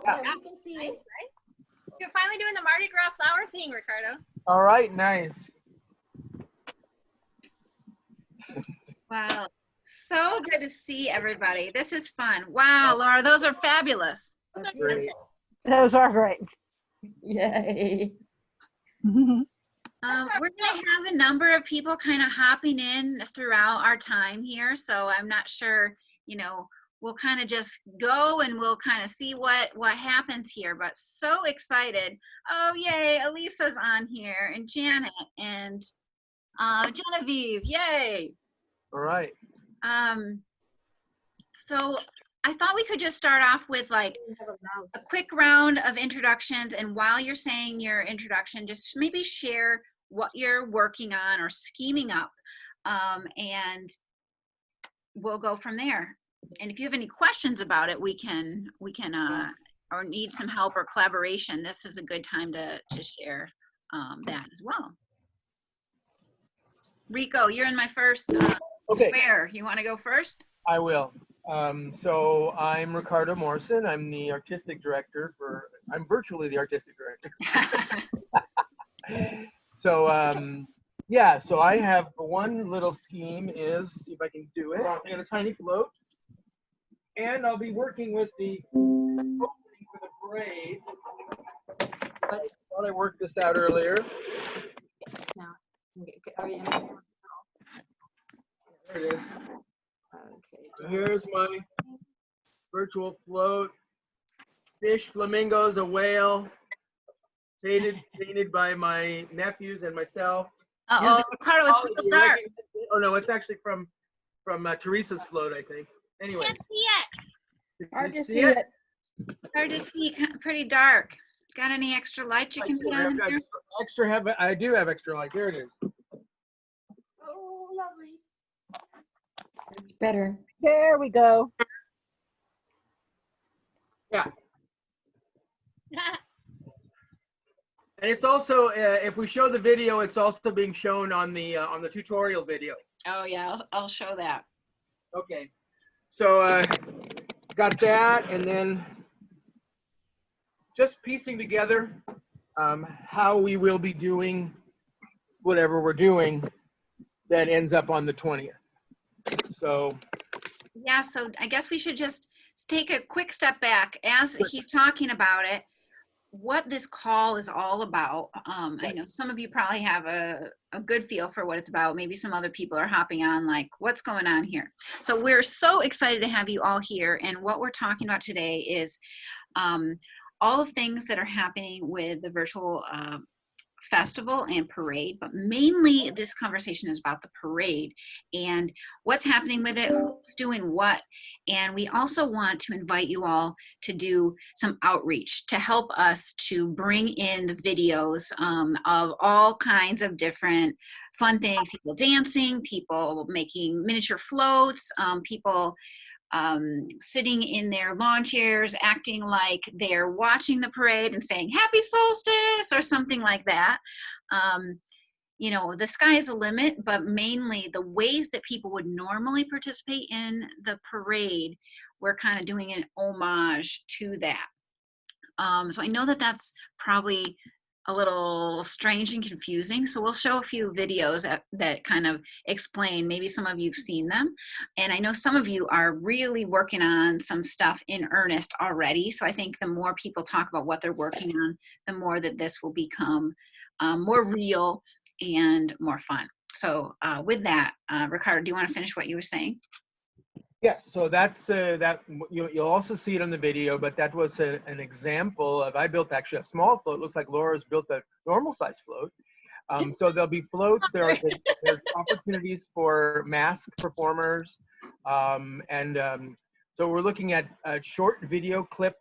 Yeah. You can see Nice, it. right? You're finally doing the Mardi Gras flower thing, Ricardo. All right, nice. Wow. So good to see everybody. This is fun. Wow, Laura, those are fabulous. Great. Those are great. Yay. We're going to have a number of people kind of hopping in throughout our time here. So I'm not sure, you know, we'll kind of just go and we'll kind of see what happens here. But so excited. Oh, yay. Elisa's on here and Janet and Genevieve. Yay. All right. So I thought we could just start off with like a quick round of introductions. And while you're saying your introduction, just maybe share what you're working on or scheming up, and we'll go from there. And if you have any questions about it, we can or need some help or collaboration, this is a good time to share that as well. Rico, you're in my first Okay. square. You want to go first? I will. So I'm Ricardo Morrison. I'm the artistic director I'm virtually the artistic director. So, yeah, so I have one little scheme is, see if I can do it. I got a tiny float. And I'll be working with the opening for the parade. I thought I worked this out earlier. Now, are you in? There it is. Okay. So here's my virtual float. Fish, flamingos, a whale. Painted by my nephews and myself. Uh-oh, Ricardo, it's real dark. Oh no, it's actually from Teresa's float, I think. Anyway. Can't see it. Can Hard you to see it. Hard to see, pretty dark. Got any extra light you can put on here? I do have extra light. Here it is. Oh, lovely. It's better. There we go. Yeah. And it's also, if we show the video, it's also being shown on the tutorial video. Oh yeah, I'll show that. Okay. So got that, and then just piecing together how we will be doing whatever we're doing that ends up on the 20th. So Yeah, so I guess we should just take a quick step back as he's talking about it, what this call is all about. I know some of you probably have a good feel for what it's about. Maybe some other people are hopping on like, what's going on here? So we're so excited to have you all here. And what we're talking about today is all of things that are happening with the virtual festival and parade, but mainly this conversation is about the parade and what's happening with it, who's doing what. And we also want to invite you all to do some outreach to help us to bring in the videos of all kinds of different fun things, people dancing, people making miniature floats, people sitting in their lawn chairs, acting like they're watching the parade and saying, "Happy Solstice," or something like that. You know, the sky's the limit, but mainly the ways that people would normally participate in the parade, we're kind of doing an homage to that. So I know that that's probably a little strange and confusing. So we'll show a few videos that kind of explain, maybe some of you've seen them. And I know some of you are really working on some stuff in earnest already. So I think the more people talk about what they're working on, the more that this will become more real and more fun. So with that, Ricardo, do you want to finish what you were saying? yes, so that's you'll also see it on the video, but that was an example of, I built actually a small float. Looks like Laura's built a normal size float. So there'll be floats. There's opportunities for masked performers, so we're looking at short video clip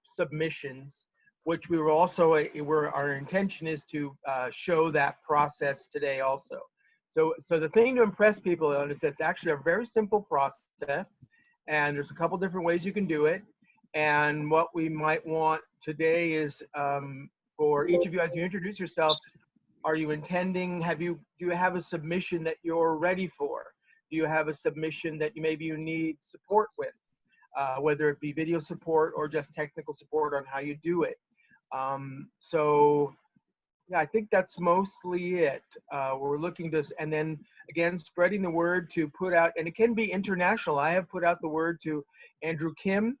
submissions, which we were also our intention is to show that process today also. So the thing to impress people on is it's actually a very simple process, and there's a couple different ways you can do it. And what we might want today is for each of you, as you introduce yourself, are you intending, do you have a submission that you're ready for? Do you have a submission that maybe you need support with? whether it be video support or just technical support on how you do it. So yeah, I think that's mostly it. We're looking to, and then again, spreading the word to put out, and it can be international. I have put out the word to Andrew Kim,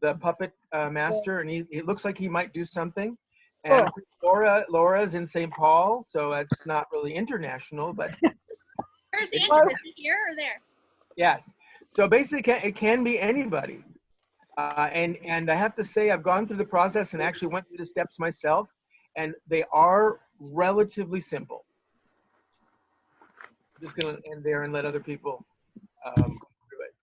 the puppet master, and he looks like he might do something. And Laura's in St. Paul, so that's not really international, but Where's Andrew? Is he here or there? yes. So basically, it can be anybody. And I have to say, I've gone through the process and actually went through the steps myself, and they are relatively simple. I'm just going to end there and let other people go through it.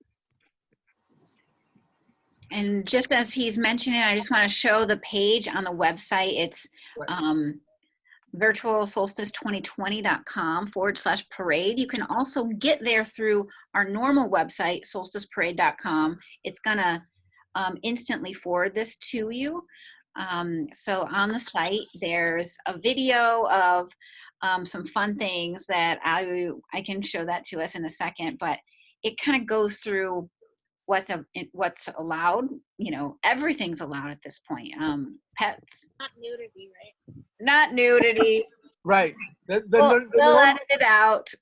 And just as he's mentioning, I just want to show the page on the website. It's virtualsolstice2020.com/parade. You can also get there through our normal website, solsticeparade.com. It's going to instantly forward this to you. So on the site, there's a video of some fun things that I can show that to us in a second, but it kind of goes through what's allowed. You know, everything's allowed at this point. Pets. Not nudity, right? Not nudity. Right. We'll edit it out.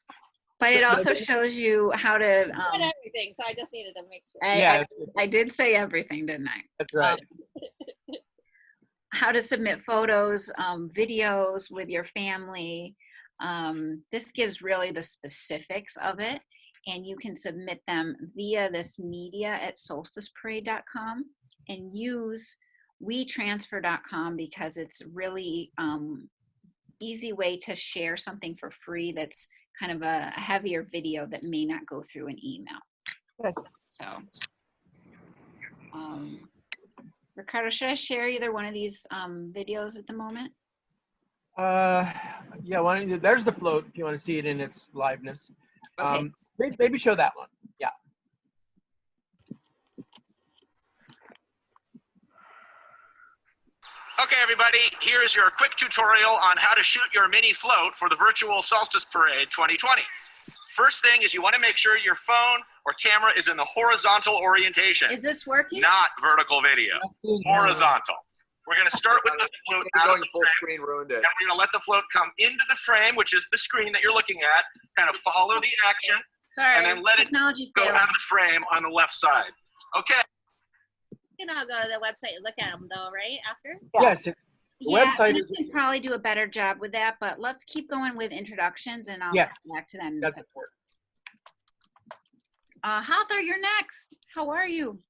But it also shows you how to. Not everything, so I just needed to make sure. I did say everything, didn't I? That's right. How to submit photos, videos with your family. This gives really the specifics of it, and you can submit them via this media at solsticeparade.com and use wetransfer.com because it's really easy way to share something for free that's kind of a heavier video that may not go through an email. Good. So, Ricardo, should I share either one of these videos at the moment? Yeah, why don't you, there's the float if you want to see it in its liveness. Okay. Maybe show that one. Yeah. Okay, everybody, here's your quick tutorial on how to shoot your mini float for the virtual Solstice Parade 2020. First thing is you want to make sure your phone or camera is in the horizontal orientation. Is this working? Not vertical video. Horizontal. We're going to start with the float out of the full frame, screen ruined it. and we're going to let the float come into the frame, which is the screen that you're looking at, kind of follow the action, Sorry, and then let it technology go failed. out of the frame on the left side. Okay. You can all go to the website and look at them though, right? After? Yes. The Yeah, website we is. can probably do a better job with that, but let's keep going with introductions and I'll Yes. come back to that in a That's second. important. Hawthor, you're next. How are you?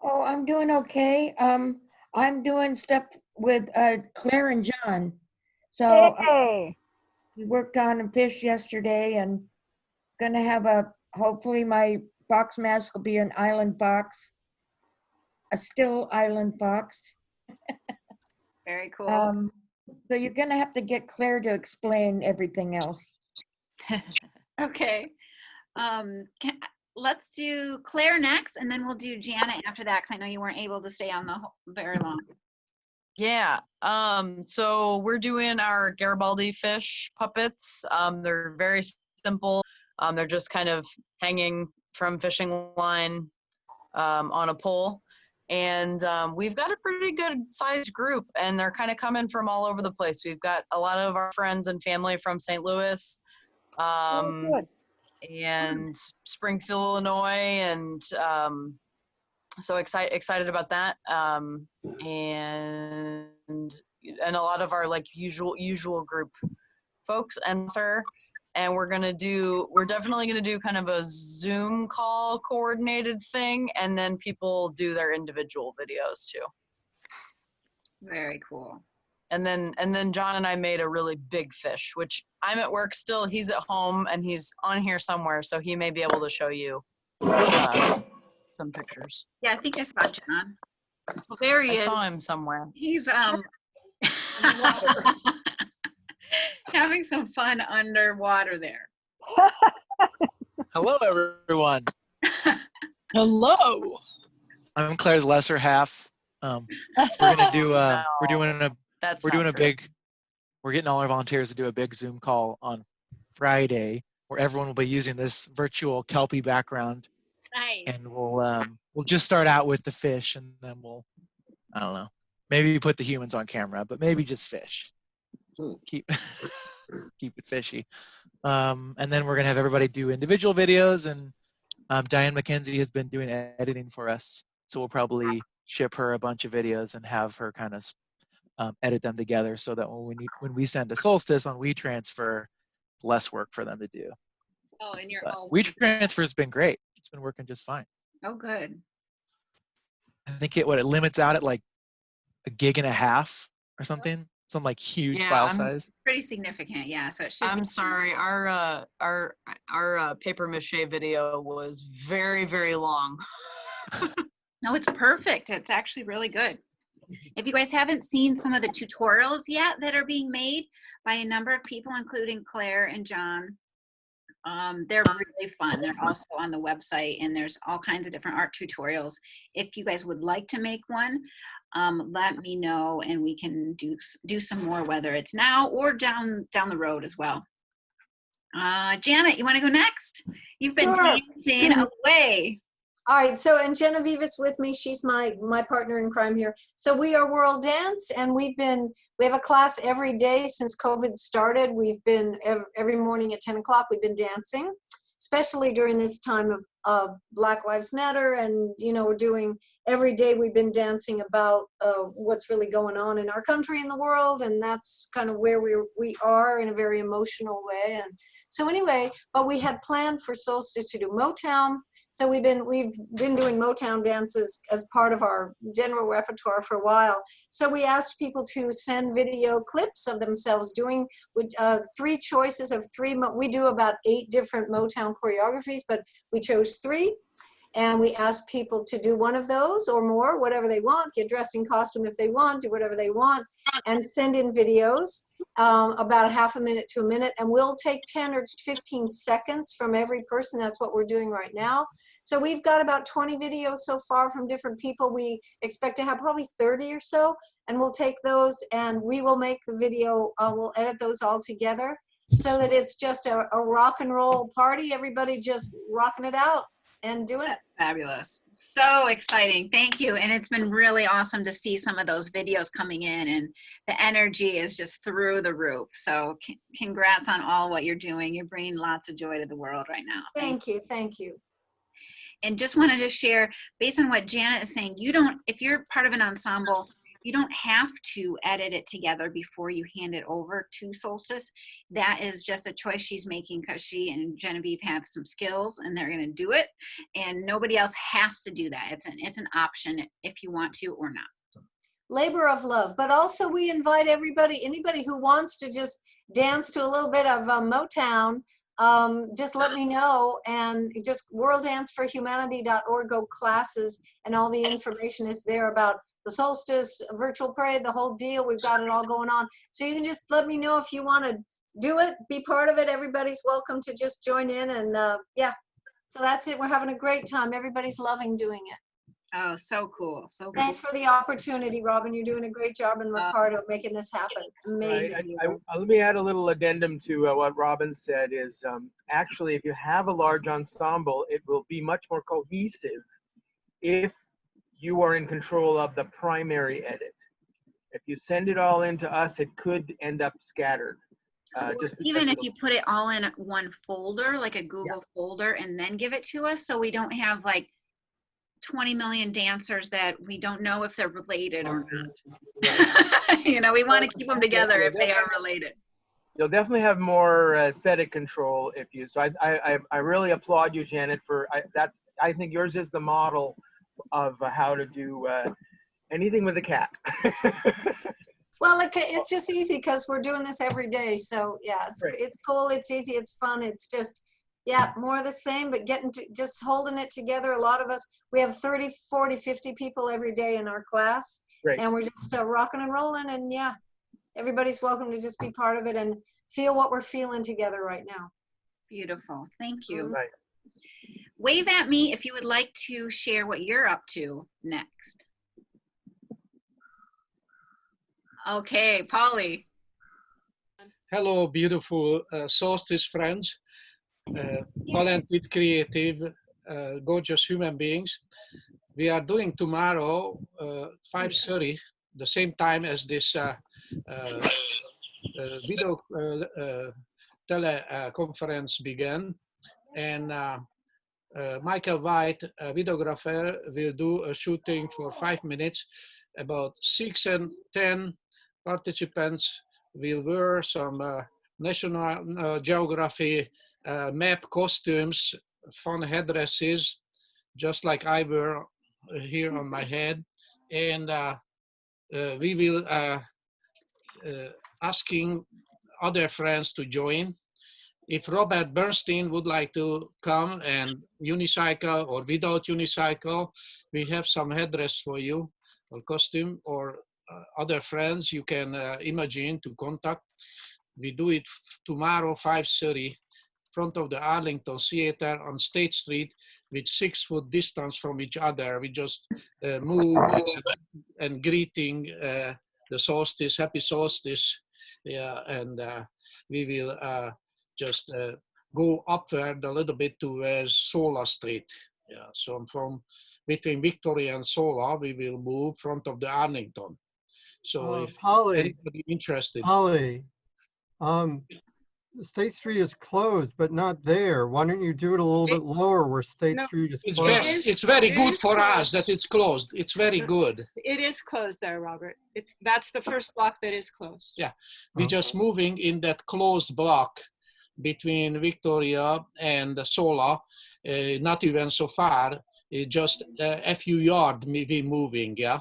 Oh, I'm doing okay. I'm doing stuff with Claire and John. So Hey. we worked on a fish yesterday and gonna have hopefully my fox mask will be an island fox, a still island fox. Very cool. So you're gonna have to get Claire to explain everything else. Okay. Let's do Claire next, and then we'll do Janet after that, because I know you weren't able to stay on very long. Yeah, so we're doing our Garibaldi fish puppets. They're very simple. They're just kind of hanging from fishing line on a pole. And we've got a pretty good sized group, and they're kind of coming from all over the place. We've got a lot of our friends and family from St. Louis. Good. And Springfield, Illinois, and so excited about that. And a lot of our like usual group folks and we're definitely gonna do kind of a Zoom call coordinated thing, and then people do their individual videos too. Very cool. And then John and I made a really big fish, which I'm at work still. He's at home and he's on here somewhere, so he may be able to show you some pictures. Yeah, I think I saw John. Well, there he I is. saw him somewhere. He's having some fun underwater there. Hello, everyone. Hello. I'm Claire's lesser half. We're gonna do. No, We're getting all our volunteers to do a big Zoom call on Friday, where everyone will be using this virtual Kelpie background Nice. and we'll just start out with the fish, and then I don't know, maybe put the humans on camera, but maybe just fish. Keep keep it fishy. And then we're gonna have everybody do individual videos, and Diane McKenzie has been doing editing for us, so we'll probably ship her a bunch of videos and have her kind of edit them together, so that when we send to Solstice on WeTransfer, less work for them to do. Oh, and you're But all. WeTransfer has been great. It's been working just fine. Oh, good. I think it limits out at like 1.5 gigs or something, some like huge Yeah, file I'm size. Pretty significant, yeah. So it should. I'm be- sorry. Our paper mache video was very, very long. No, it's perfect. It's actually really good. If you guys haven't seen some of the tutorials yet that are being made by a number of people, including Claire and John, they're really fun. They're also on the website, and there's all kinds of different art tutorials. If you guys would like to make one, let me know, and we can do some more, whether it's now or down the road as well. Janet, you want to go next? You've been Sure. dancing away. All right, so and Genevieve is with me. She's my partner in crime here. So we are World Dance, and we have a class every day since COVID started. We've been every morning at 10 o'clock. We've been dancing, especially during this time of Black Lives Matter, and we're doing every day. We've been dancing about what's really going on in our country and the world, and that's kind of where we are in a very emotional way. And so anyway, but we had planned for Solstice to do Motown. So we've been doing Motown dances as part of our general repertoire for a while. So we asked people to send video clips of themselves doing 3 choices of 3. We do about 8 different Motown choreographies, but we chose 3. And we asked people to do one of those or more, whatever they want, get dressed in costume if they want, do whatever they want, and send in videos about half a minute to a minute. And we'll take 10 or 15 seconds from every person. That's what we're doing right now. So we've got about 20 videos so far from different people. We expect to have probably 30 or so. And we'll take those and we will make the video, we'll edit those all together so that it's just a rock and roll party. Everybody just rocking it out and doing it. Fabulous. So exciting. Thank you. And it's been really awesome to see some of those videos coming in, and the energy is just through the roof. So congrats on all what you're doing. You're bringing lots of joy to the world right now. Thank you. Thank you. And just wanted to share, based on what Janet is saying, if you're part of an ensemble, you don't have to edit it together before you hand it over to Solstice. That is just a choice she's making because she and Genevieve have some skills and they're going to do it. And nobody else has to do that. It's an option if you want to or not. Labor of love. But also we invite anybody who wants to just dance to a little bit of Motown, just let me know, and just worlddanceforhumanity.org, go classes, and all the information is there about the Solstice virtual parade, the whole deal. We've got it all going on. So you can just let me know if you want to do it, be part of it. Everybody's welcome to just join in, and yeah. So that's it. We're having a great time. Everybody's loving doing it. Oh, so cool. So cool. Thanks for the opportunity, Robin. You're doing a great job, and Ricardo making this happen. Amazing. Let me add a little addendum to what Robin said is actually, if you have a large ensemble, it will be much more cohesive if you are in control of the primary edit. If you send it all into us, it could end up scattered. Even if you put it all in one folder, like a Google folder, and then give it to us, so we don't have like 20 million dancers that we don't know if they're related or not. We want to keep them together if they are related. You'll definitely have more aesthetic control if you. So I really applaud you, Janet, for I think yours is the model of how to do anything with a cat. Well, it's just easy because we're doing this every day. So yeah, it's cool. It's easy. It's fun. It's just, yeah, more of the same, but just holding it together. A lot of us, we have 30, 40, 50 people every day in our class. Great. And we're just rocking and rolling. And yeah, everybody's welcome to just be part of it and feel what we're feeling together right now. Beautiful. Thank you. Right. Wave at me if you would like to share what you're up to next. Okay, Polly. Hello, beautiful Solstice friends. Talented, creative, gorgeous human beings. We are doing tomorrow 5:30, the same time as this video teleconference began. And Michael White, a videographer, will do a shooting for 5 minutes. About 6 and 10 participants will wear some National Geography map costumes, fun headdresses, just like I wear here on my head. And we will asking other friends to join. If Robert Bernstein would like to come and unicycle or without unicycle, we have some headdress for you or costume, or other friends you can imagine to contact. We do it tomorrow 5:30 front of the Arlington Theater on State Street with 6 foot distance from each other. We just move and greeting the solstice, happy solstice. Yeah, and we will just go upward a little bit towards Sola Street. Yeah, so from between Victoria and Sola, we will move front of the Arlington. So if anybody interested. Holly, State Street is closed, but not there. Why don't you do it a little bit lower where State Street is closed? It's very good for us that it's closed. It's very good. It is closed there, Robert. That's the first block that is closed. Yeah, we're just moving in that closed block between Victoria and Sola, not even so far, just a few yards we moving, yeah?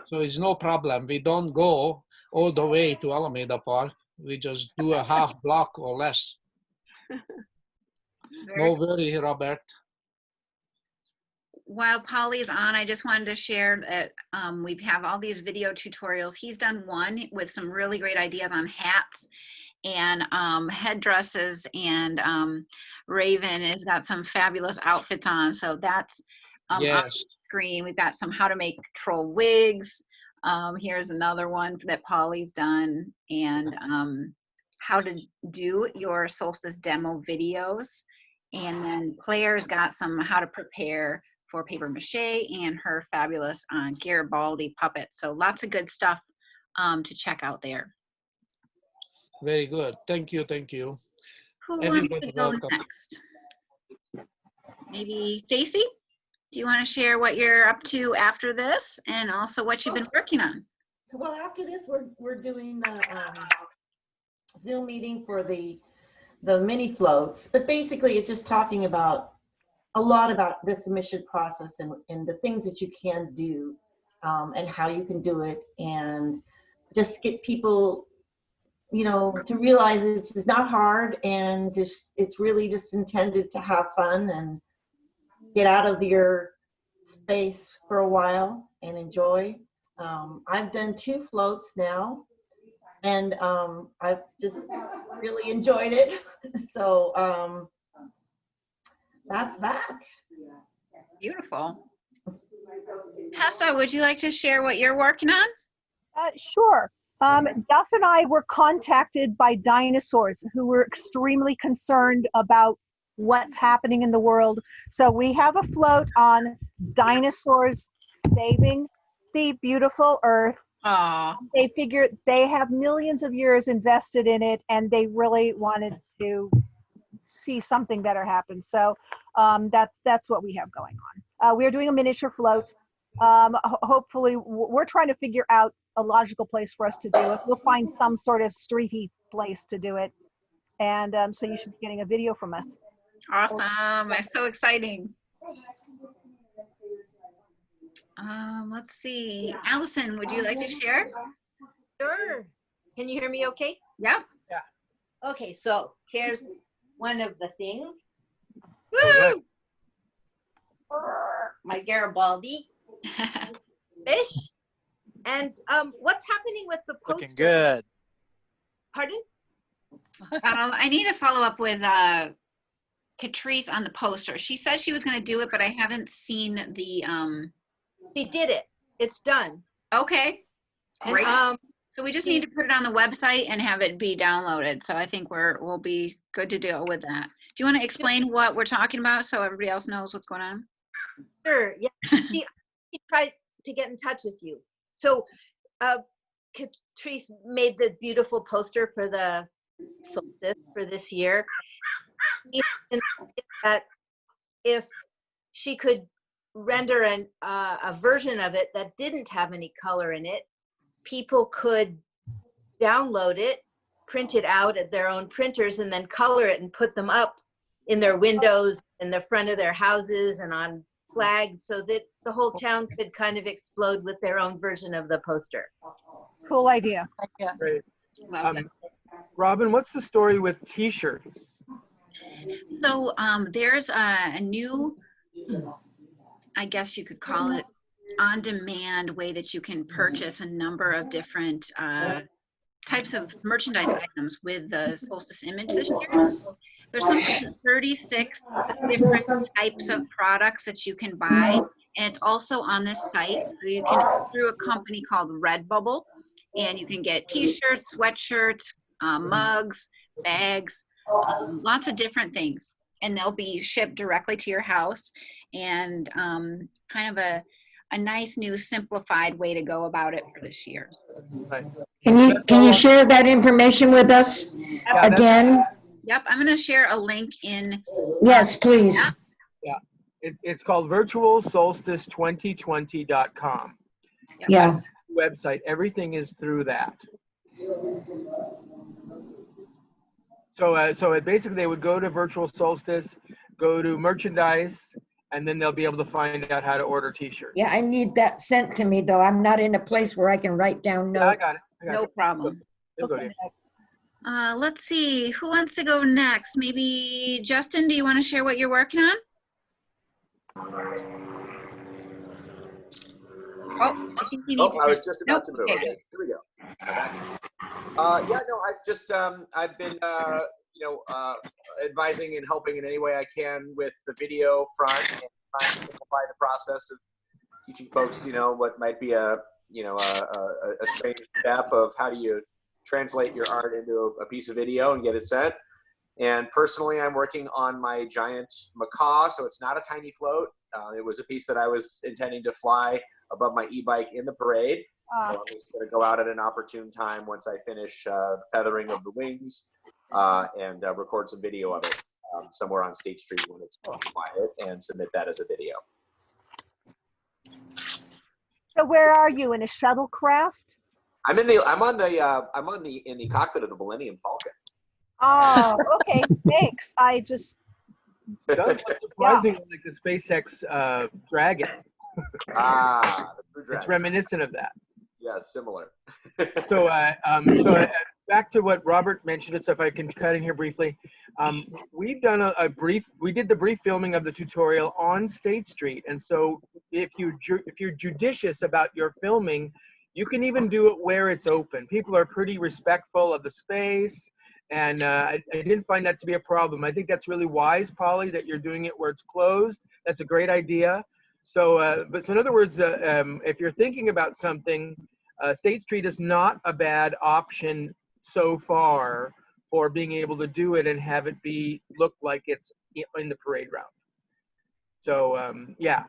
So it's no problem. We don't go all the way to Alameda Park. We just do a half block or less. No worry, Robert. While Polly's on, I just wanted to share that we have all these video tutorials. He's done one with some really great ideas on hats and headdresses, and Raven has got some fabulous outfits on. So that's on the screen. We've got some how to make troll wigs. Here's another one that Polly's done, and how to do your solstice demo videos. And then Claire's got some how to prepare for paper mache and her fabulous Garibaldi puppet. So lots of good stuff to check out there. Very good. Thank you. Thank you. Who wants to go next? Maybe Stacy? Do you want to share what you're up to after this, and also what you've been working on? Well, after this, we're doing the Zoom meeting for the mini floats, but basically it's just talking about a lot about the submission process and the things that you can do and how you can do it, and just get people, you know, to realize it's not hard, and just it's really just intended to have fun and get out of your space for a while and enjoy. I've done 2 floats now, and I've just really enjoyed it. So that's that. Beautiful. Tessa, would you like to share what you're working on? Sure. Duff and I were contacted by dinosaurs who were extremely concerned about what's happening in the world. So we have a float on dinosaurs saving the beautiful Earth. Aww. They figure they have millions of years invested in it, and they really wanted to see something better happen. So that's what we have going on. We're doing a miniature float. Hopefully, we're trying to figure out a logical place for us to do it. We'll find some sort of streety place to do it. And so you should be getting a video from us. Awesome. It's so exciting. Let's see. Allison, would you like to share? Sure. Can you hear me okay? Yeah. Yeah. Okay, so here's one of the things. Woo! My Garibaldi fish. And what's happening with the poster? Looking good. Pardon? I need to follow up with Catrice on the poster. She said she was going to do it, but I haven't seen the. She did it. It's done. Okay. Great. And, so we just need to put it on the website and have it be downloaded. So I think we'll be good to deal with that. Do you want to explain what we're talking about so everybody else knows what's going on? Sure. Yeah. See, he tried to get in touch with you. So, Catrice made the beautiful poster for the solstice for this year. That if she could render a version of it that didn't have any color in it, people could download it, print it out at their own printers, and then color it and put them up in their windows, in the front of their houses, and on flags, so that the whole town could kind of explode with their own version of the poster. Cool idea. Great. Robin, what's the story with T-shirts? So there's a new, I guess you could call it, on-demand way that you can purchase a number of different types of merchandise items with the Solstice image this year. So there's something like 36 different types of products that you can buy, and it's also on this site. So you can, through a company called Redbubble, and you can get T-shirts, sweatshirts, mugs, bags, lots of different things, and they'll be shipped directly to your house, and kind of a nice new simplified way to go about it for this year. Right. Can you share that information with us again? Yep, I'm going to share a link in. Yes, please. Yeah, it's called virtualsolstice2020.com. Yeah. That's the website. Everything is through that. So basically they would go to Virtual Solstice, go to merchandise, and then they'll be able to find out how to order T-shirts. Yeah, I need that sent to me, though. I'm not in a place where I can write down notes. Yeah, I got it. No problem. It'll go to you. Let's see, who wants to go next? Maybe Justin, do you want to share what you're working on? Oh, I think you need to. I was just about to move. Okay. Okay, here we go. Yeah, no, I've just I've been advising and helping in any way I can with the video front and trying to simplify the process of teaching folks, what might be a strange step of how do you translate your art into a piece of video and get it sent. And personally, I'm working on my giant macaw, so it's not a tiny float. It was a piece that I was intending to fly above my e-bike in the parade. So I'm just going to go out at an opportune time once I finish feathering of the wings and record some video of it somewhere on State Street when it's quiet and submit that as a video. So where are you, in a shuttlecraft? I'm in the cockpit of the Millennium Falcon. Oh, okay. Thanks. I just. It does look surprisingly like the SpaceX Dragon. The Crew Dragon. It's reminiscent of that. Yeah, similar. So back to what Robert mentioned, so if I can cut in here briefly. We've done we did the brief filming of the tutorial on State Street. And so if you're judicious about your filming, you can even do it where it's open. People are pretty respectful of the space. And I didn't find that to be a problem. I think that's really wise, Polly, that you're doing it where it's closed. That's a great idea. So, so in other words, if you're thinking about something, State Street is not a bad option so far for being able to do it and have it look like it's in the parade route. So, yeah.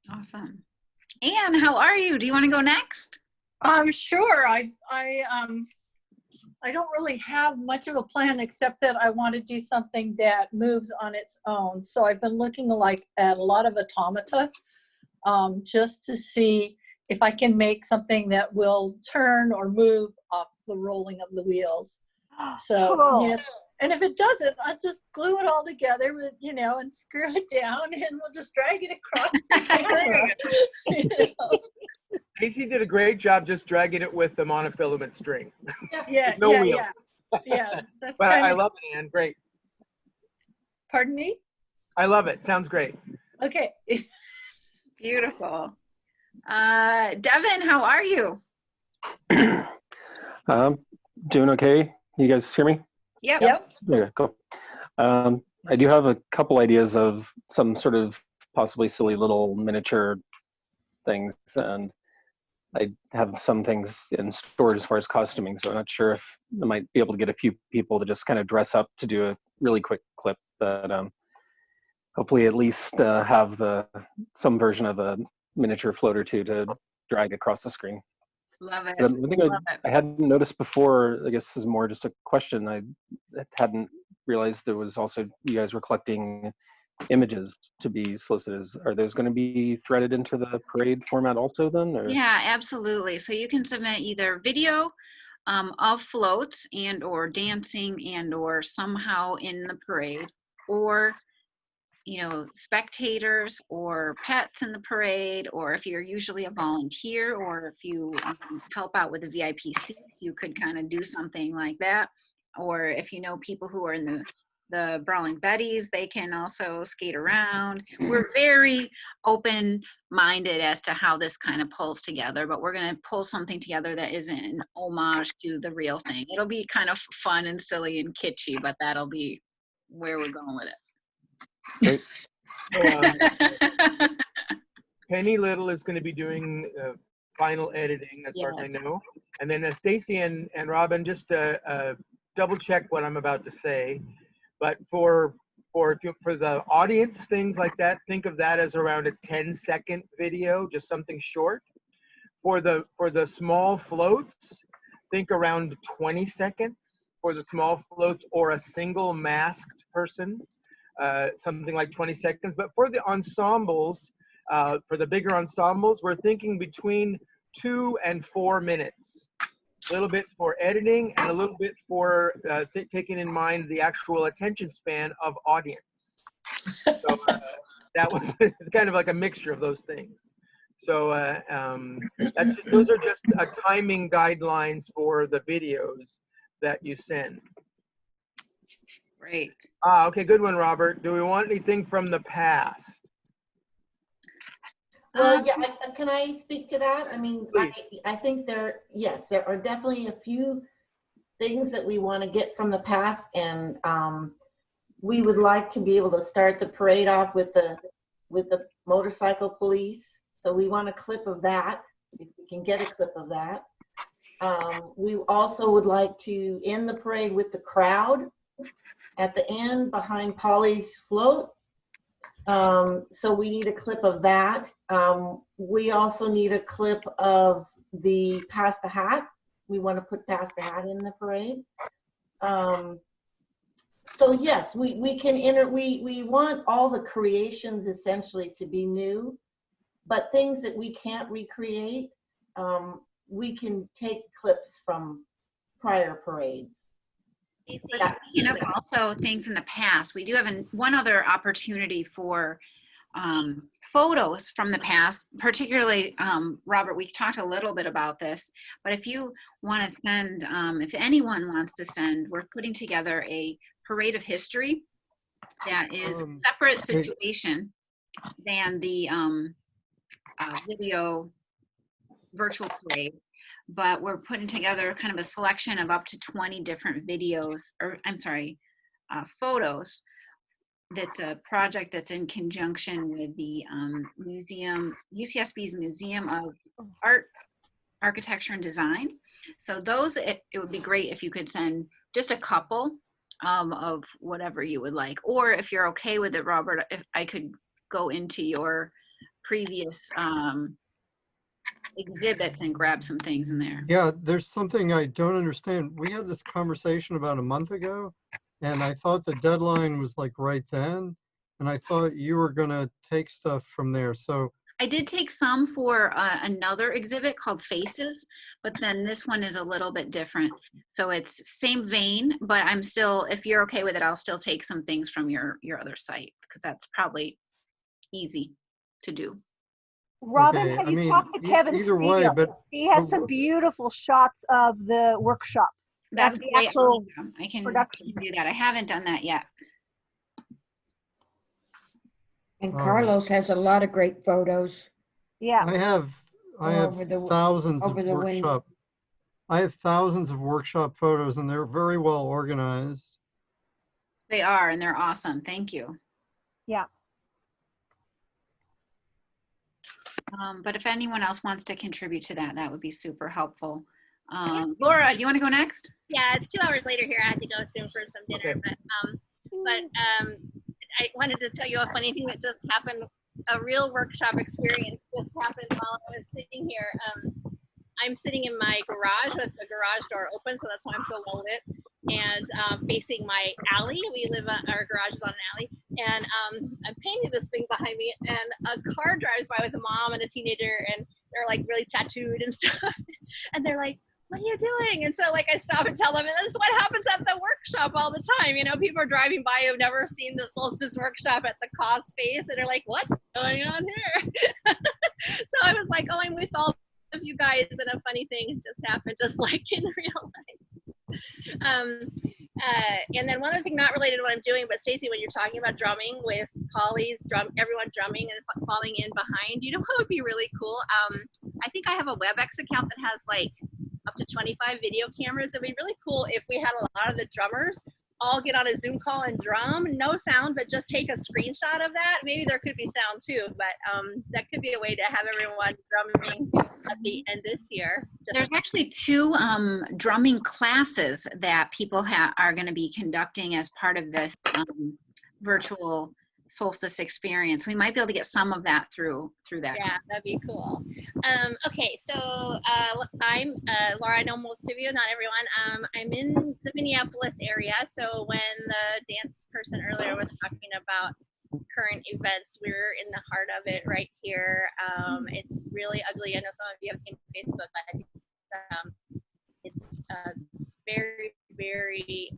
Awesome. Anne, how are you? Do you want to go next? Sure. I don't really have much of a plan except that I want to do something that moves on its own. So I've been looking at a lot of automata just to see if I can make something that will turn or move off the rolling of the wheels. So, Cool. and if it doesn't, I'll just glue it all together with, and screw it down, and we'll just drag it across the camera. Casey did a great job just dragging it with the monofilament string. Yeah, No wheels. yeah. That's But kind I of. love it, Anne. Great. Pardon me? I love it. Sounds great. Okay. Beautiful. Devin, how are you? Doing okay. You guys hear me? Yep. Okay, cool. I do have a couple ideas of some sort of possibly silly little miniature things, and I have some things in storage as far as costuming, so I'm not sure if I might be able to get a few people to just kind of dress up to do a really quick clip, but hopefully at least have some version of a miniature float or two to drag across the screen. Love it. But one thing I hadn't noticed before, I guess this is more just a question, I hadn't realized there was also, you guys were collecting images to be solicited. Are those going to be threaded into the parade format also then? Or? Yeah, absolutely. So you can submit either video of floats and or dancing and or somehow in the parade, or spectators or pets in the parade, or if you're usually a volunteer, or if you help out with the VIP seats, you could kind of do something like that. Or if you know people who are in the Brawling Betties, they can also skate around. We're very open-minded as to how this kind of pulls together, but we're going to pull something together that isn't an homage to the real thing. It'll be kind of fun and silly and kitschy, but that'll be where we're going with it. Great. Penny Little is going to be doing final editing, as far as I know. And then Stacy and Robin, just double check what I'm about to say. But for the audience, things like that, think of that as around a 10-second video, just something short. For the small floats, think around 20 seconds for the small floats, or a single masked person. Something like 20 seconds. But for the ensembles, for the bigger ensembles, we're thinking between 2 and 4 minutes. A little bit for editing and a little bit for taking in mind the actual attention span of audience. So that was it's kind of like a mixture of those things. So those are just timing guidelines for the videos that you send. Great. Okay, good one, Robert. Do we want anything from the past? Well, yeah, can I speak to that? I mean, I think there are definitely a few things that we want to get from the past, and we would like to be able to start the parade off with the motorcycle police. So we want a clip of that, if we can get a clip of that. We also would like to end the parade with the crowd at the end behind Polly's float. So we need a clip of that. We also need a clip of the Pass the Hat. We want to put Pass the Hat in the parade. So yes, we can we want all the creations essentially to be new, but things that we can't recreate, we can take clips from prior parades. Speaking of also things in the past, we do have one other opportunity for photos from the past, particularly, Robert, we talked a little bit about this, but if you want to send, if anyone wants to send, we're putting together a parade of history that is a separate situation than the video virtual parade. But we're putting together kind of a selection of up to 20 different videos, or I'm sorry, photos. That's a project that's in conjunction with the museum, UCSB's Museum of Art, Architecture and Design. So those, it would be great if you could send just a couple of whatever you would like. Or if you're okay with it, Robert, if I could go into your previous exhibits and grab some things in there. Yeah, there's something I don't understand. We had this conversation about a month ago, and I thought the deadline was like right then, and I thought you were gonna take stuff from there. So I did take some for another exhibit called Faces, but then this one is a little bit different. So it's same vein, but I'm still, if you're okay with it, I'll still take some things from your other site, because that's probably easy to do. Robin, okay, have I you mean, talked to Kevin either Steele? way, but He has some beautiful shots of the workshop. That's the great. actual I can production. do that. I haven't done that yet. And Carlos has a lot of great photos. Yeah. I have thousands of over the window. workshop. I have thousands of workshop photos, and they're very well organized. They are, and they're awesome. Thank you. Yeah. But if anyone else wants to contribute to that, that would be super helpful. Laura, do you want to go next? Yeah, it's 2 hours later here. I had to go soon for some dinner, but I wanted to tell you a funny thing that just happened. A real workshop experience just happened while I was sitting here. I'm sitting in my garage with the garage door open, so that's why I'm so well lit, and facing my alley. We live on, our garage is on an alley, and I'm painting this thing behind me, and a car drives by with a mom and a teenager, and they're like really tattooed and stuff, and they're like, "What are you doing?" And so like I stop and tell them, and this is what happens at the workshop all the time. You know, people are driving by who've never seen the Solstice workshop at the CAW space, and they're like, "What's going on here?" So I was like, "Oh, I'm with all of you guys," and a funny thing just happened, just like in real life. And then one other thing not related to what I'm doing, but Stacy, when you're talking about drumming with Polly's everyone drumming and falling in behind, you know what would be really cool? I think I have a WebEx account that has like up to 25 video cameras. It'd be really cool if we had a lot of the drummers all get on a Zoom call and drum, no sound, but just take a screenshot of that. Maybe there could be sound too, but that could be a way to have everyone drumming at the end this year. There's actually 2 drumming classes that people are going to be conducting as part of this virtual Solstice experience. We might be able to get some of that through that. Yeah, that'd be cool. Okay, so I'm Laura. I know most of you, not everyone. I'm in the Minneapolis area. So when the dance person earlier was talking about current events, we're in the heart of it right here. It's really ugly. I know some of you have seen Facebook, but it's very, very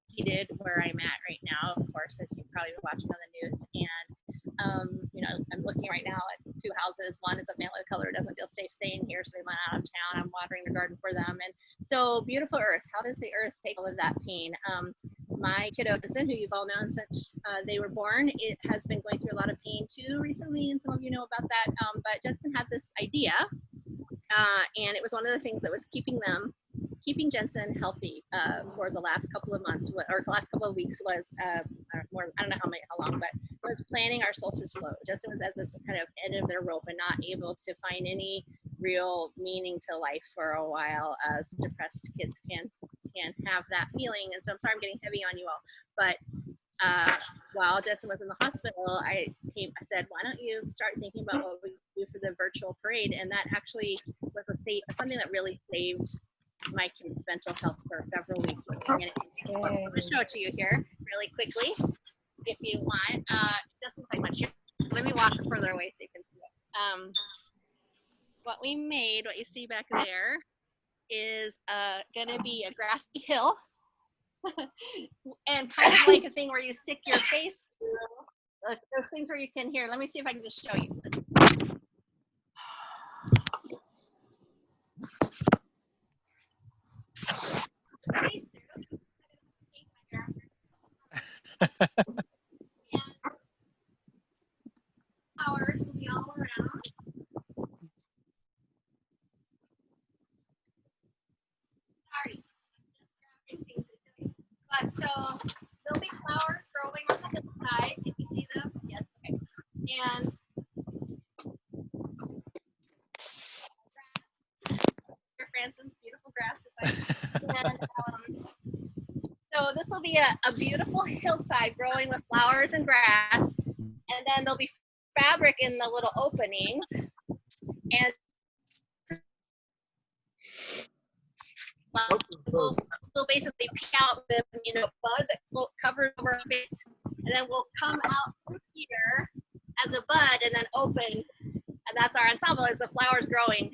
heated where I'm at right now, of course, as you've probably been watching on the news. And, you know, I'm looking right now at 2 houses. One is a family of color, doesn't feel safe staying here, so they went out of town. I'm watering the garden for them. And so beautiful earth. How does the earth take all of that pain? My kiddo, Jensen, who you've all known since they were born, it has been going through a lot of pain too recently, and some of you know about that. But Jensen had this idea, and it was one of the things that was keeping Jensen healthy for the last couple of months, or the last couple of weeks was, I don't know how long, but was planning our Solstice float. Jensen was at this kind of end of their rope and not able to find any real meaning to life for a while, as depressed kids can have that feeling. And so I'm sorry I'm getting heavy on you all, but while Jensen was in the hospital, I said, why don't you start thinking about what we do for the virtual parade? And that actually was something that really saved my kid's mental health for several weeks. I'm going to show it to you here really quickly if you want. It doesn't look like much. Let me walk further away so you can see it. What we made, what you see back there, is going to be a grassy hill. And kind of like a thing where you stick your face through, those things where you can hear. Let me see if I can just show you. Flowers will be all around. Sorry, but so there'll be flowers growing on the hillside. Can you see them? Yes. Okay. And Franson's beautiful grass. And so this will be a beautiful hillside growing with flowers and grass, and then there'll be fabric in the little openings, and we'll basically pick out the bud that will cover over our face, and then we'll come out through here as a bud and then open, and that's our ensemble, is the flowers growing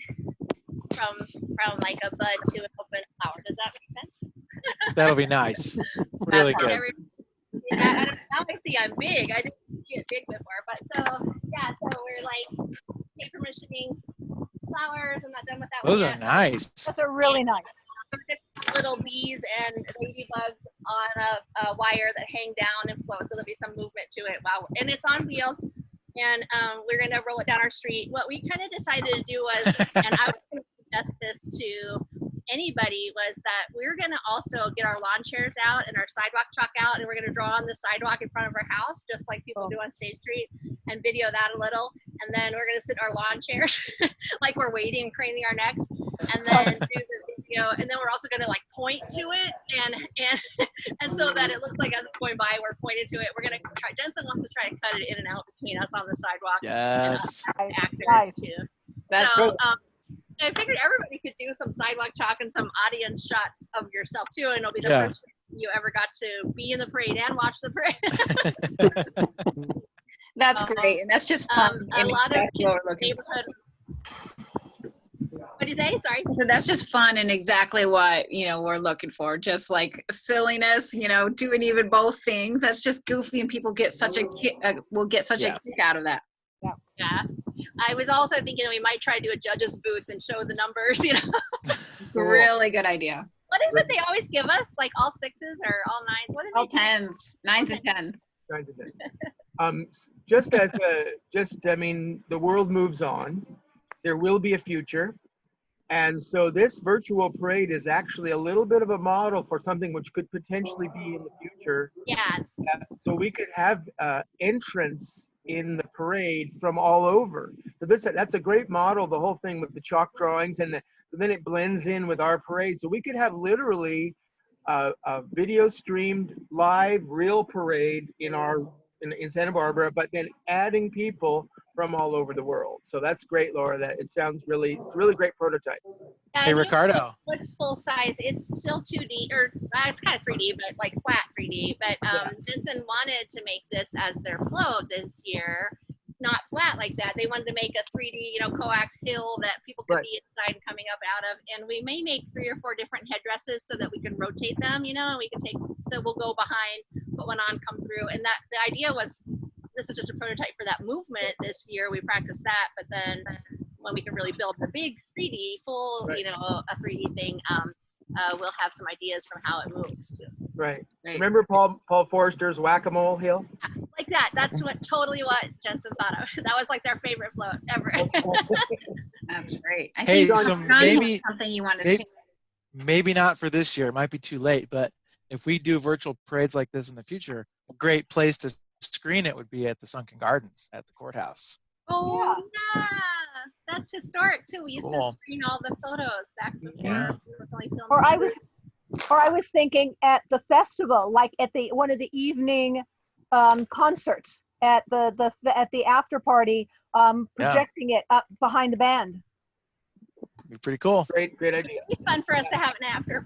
from like a bud to an open flower. Does that make sense? That'll be nice. Really good. Yeah, now I see I'm big. I didn't see it big before, but so yeah, so we're like paper machining flowers. I'm not done with that. Those are nice. Those are really nice. Little bees and ladybugs on a wire that hang down and float, so there'll be some movement to it. And it's on wheels, and we're gonna roll it down our street. What we kind of decided to do was, and I was gonna suggest this to anybody, was that we're gonna also get our lawn chairs out and our sidewalk chalk out, and we're gonna draw on the sidewalk in front of our house, just like people do on State Street. and video that a little. And then we're gonna sit in our lawn chairs like we're waiting, craning our necks, and then do the video. And then we're also gonna like point to it and so that it looks like as it's going by, we're pointed to it. We're gonna try. Jensen wants to try to cut it in and out between us on the sidewalk. Yes. And actors Nice. too. That's so, good. I figured everybody could do some sidewalk chalk and some audience shots of yourself too, and it'll be the Yeah. first time you ever got to be in the parade and watch the parade. That's great, and that's just fun. A lot of Exactly what we're looking neighborhood. What do you say? Sorry. So that's just fun and exactly what, you know, we're looking for. Just like silliness, you know, doing even both things. That's just goofy, and people get such a kick, will get such a kick out of that. Yeah. I was also thinking we might try to do a judge's booth and show the numbers, you know. Really good idea. What is it they always give us? Like all sixes or all nines? What is All it? tens, nines and tens. Just as I mean, the world moves on. There will be a future. And so this virtual parade is actually a little bit of a model for something which could potentially be in the future. Yeah. So we could have entrance in the parade from all over. So that's a great model, the whole thing with the chalk drawings, and then it blends in with our parade. So we could have literally a video streamed live real parade in Santa Barbara, but then adding people from all over the world. So that's great, Laura. That it's a really great prototype. Hey, Ricardo. It looks full size. It's still 2D, or it's kind of 3D, but like flat 3D. But Jensen wanted to make this as their float this year, not flat like that. They wanted to make a 3D, coax hill that people could be inside and coming up out of. And we may make 3 or 4 different headdresses so that we can rotate them, and we can so we'll go behind, put one on, come through. And that the idea was, this is just a prototype for that movement this year. We practiced that, but then when we can really build the big 3D full, a 3D thing, we'll have some ideas from how it moves too. Right. Remember Paul Forrester's Whack-A-Mole Hill? Like that. That's totally what Jensen thought of. That was like their favorite float ever. That's great. I Hey, think so Ron maybe- has something you want to say. Maybe not for this year. It might be too late, but if we do virtual parades like this in the future, a great place to screen it would be at the Sunken Gardens at the courthouse. Oh yeah, that's historic too. We used Cool. to screen all the photos back before. Yeah. It was only filmed Or I later. was thinking at the festival, like at one of the evening concerts at the after party, projecting it up behind the band. Be pretty cool. Great idea. It'd be fun for us to have an after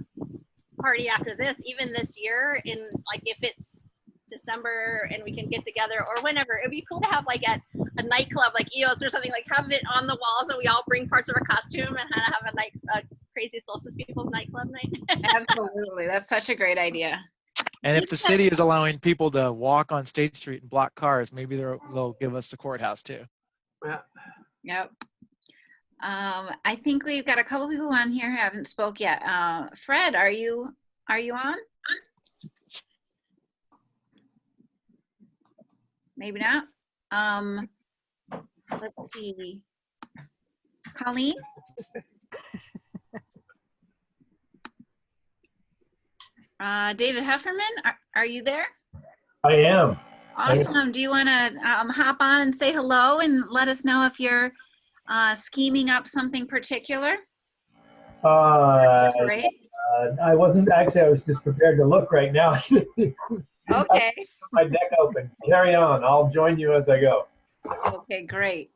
party after this, even this year. In like if it's December and we can get together, or whenever, it'd be cool to have like at a nightclub like EOS or something, like have it on the walls and we all bring parts of our costume and have a crazy Solstice People's nightclub night. Absolutely. That's such a great idea. And if the city is allowing people to walk on State Street and block cars, maybe they'll give us the courthouse too. Yeah. Yep. I think we've got a couple people on here who haven't spoke yet. Fred, are you on? Maybe not. Let's see. Colleen? David Hefferman, are you there? I am. Awesome. Do you want to hop on and say hello and let us know if you're scheming up something particular? I wasn't actually. I was just prepared to look right now. Okay. My deck open. Carry on. I'll join you as I go. Okay, great.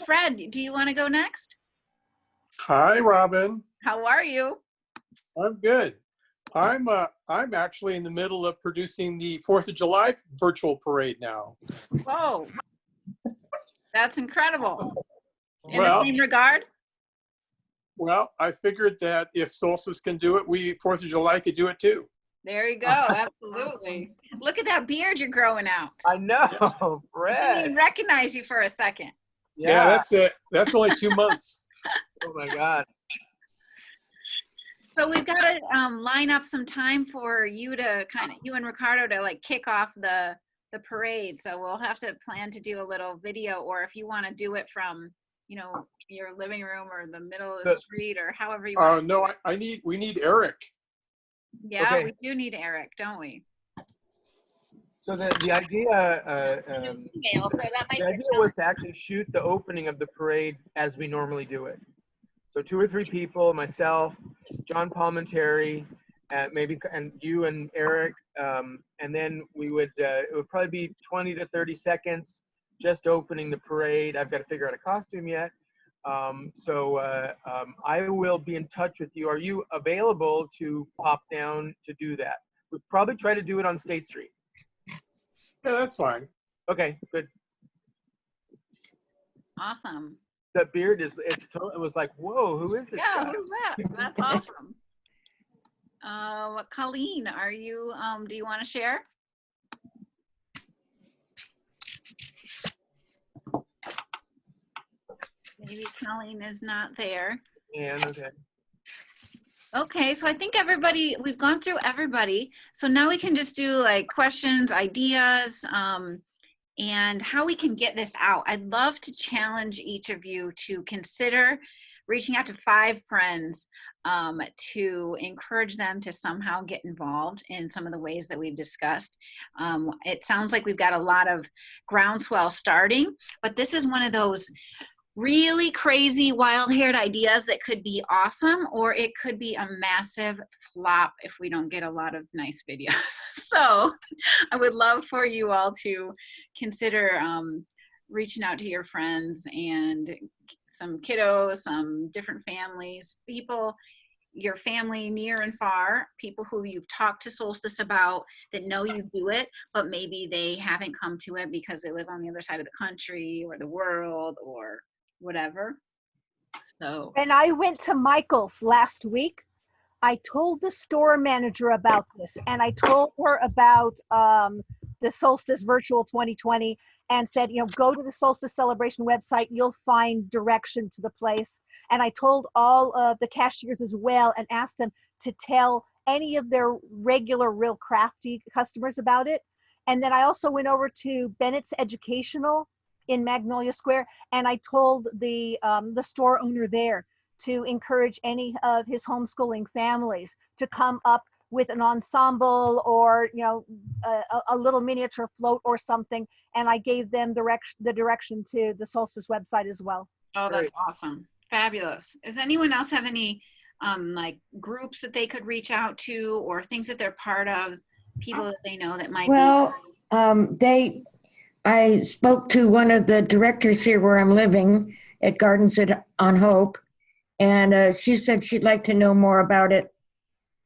Fred, do you want to go next? Hi, Robin. How are you? I'm good. I'm actually in the middle of producing the 4th of July virtual parade now. Whoa. That's incredible. In Well- the same regard? Well, I figured that if Solstice can do it, 4th of July could do it too. There you go. Absolutely. Look at that beard you're growing out. I know, I didn't Fred. even recognize you for a second. Yeah, that's it. That's only 2 months. Oh my God. So we've got to line up some time for you to you and Ricardo to like kick off the parade. So we'll have to plan to do a little video, or if you want to do it from, your living room or the middle of the street or however you want. No, we need Eric. Yeah, Okay. we do need Eric, don't we? So the idea, Email, so that might the be a idea was to actually shoot the opening of the parade as we normally do it. So 2 or 3 people, myself, John Palmentary, and you and Eric, and then it would probably be 20 to 30 seconds just opening the parade. I've got to figure out a costume yet. I will be in touch with you. Are you available to pop down to do that? We'll probably try to do it on State Street. Yeah, that's fine. Okay, good. Awesome. The beard it was like, whoa, who is this Yeah, guy? who's that? That's awesome. Colleen, are you, do you want to share? Maybe Colleen is not there. Yeah, okay. Okay, so I think we've gone through everybody. So now we can just do like questions, ideas, and how we can get this out. I'd love to challenge each of you to consider reaching out to 5 friends to encourage them to somehow get involved in some of the ways that we've discussed. It sounds like we've got a lot of groundswell starting, but this is one of those really crazy wild-haired ideas that could be awesome, or it could be a massive flop if we don't get a lot of nice videos. So I would love for you all to consider reaching out to your friends and some kiddos, some different families, people, your family near and far, people who you've talked to Solstice about that know you do it, but maybe they haven't come to it because they live on the other side of the country or the world or whatever. So, And I went to Michael's last week. I told the store manager about this, and I told her about the Solstice Virtual 2020 and said, go to the Solstice Celebration website. You'll find direction to the place. And I told all of the cashiers as well and asked them to tell any of their regular, real crafty customers about it. And then I also went over to Bennett's Educational in Magnolia Square, and I told the store owner there to encourage any of his homeschooling families to come up with an ensemble or a little miniature float or something, and I gave them the direction to the Solstice website as well. oh, that's awesome. Fabulous. Does anyone else have any like groups that they could reach out to or things that they're part of, people that they know that might be? I spoke to one of the directors here where I'm living at Gardens on Hope, and she said she'd like to know more about it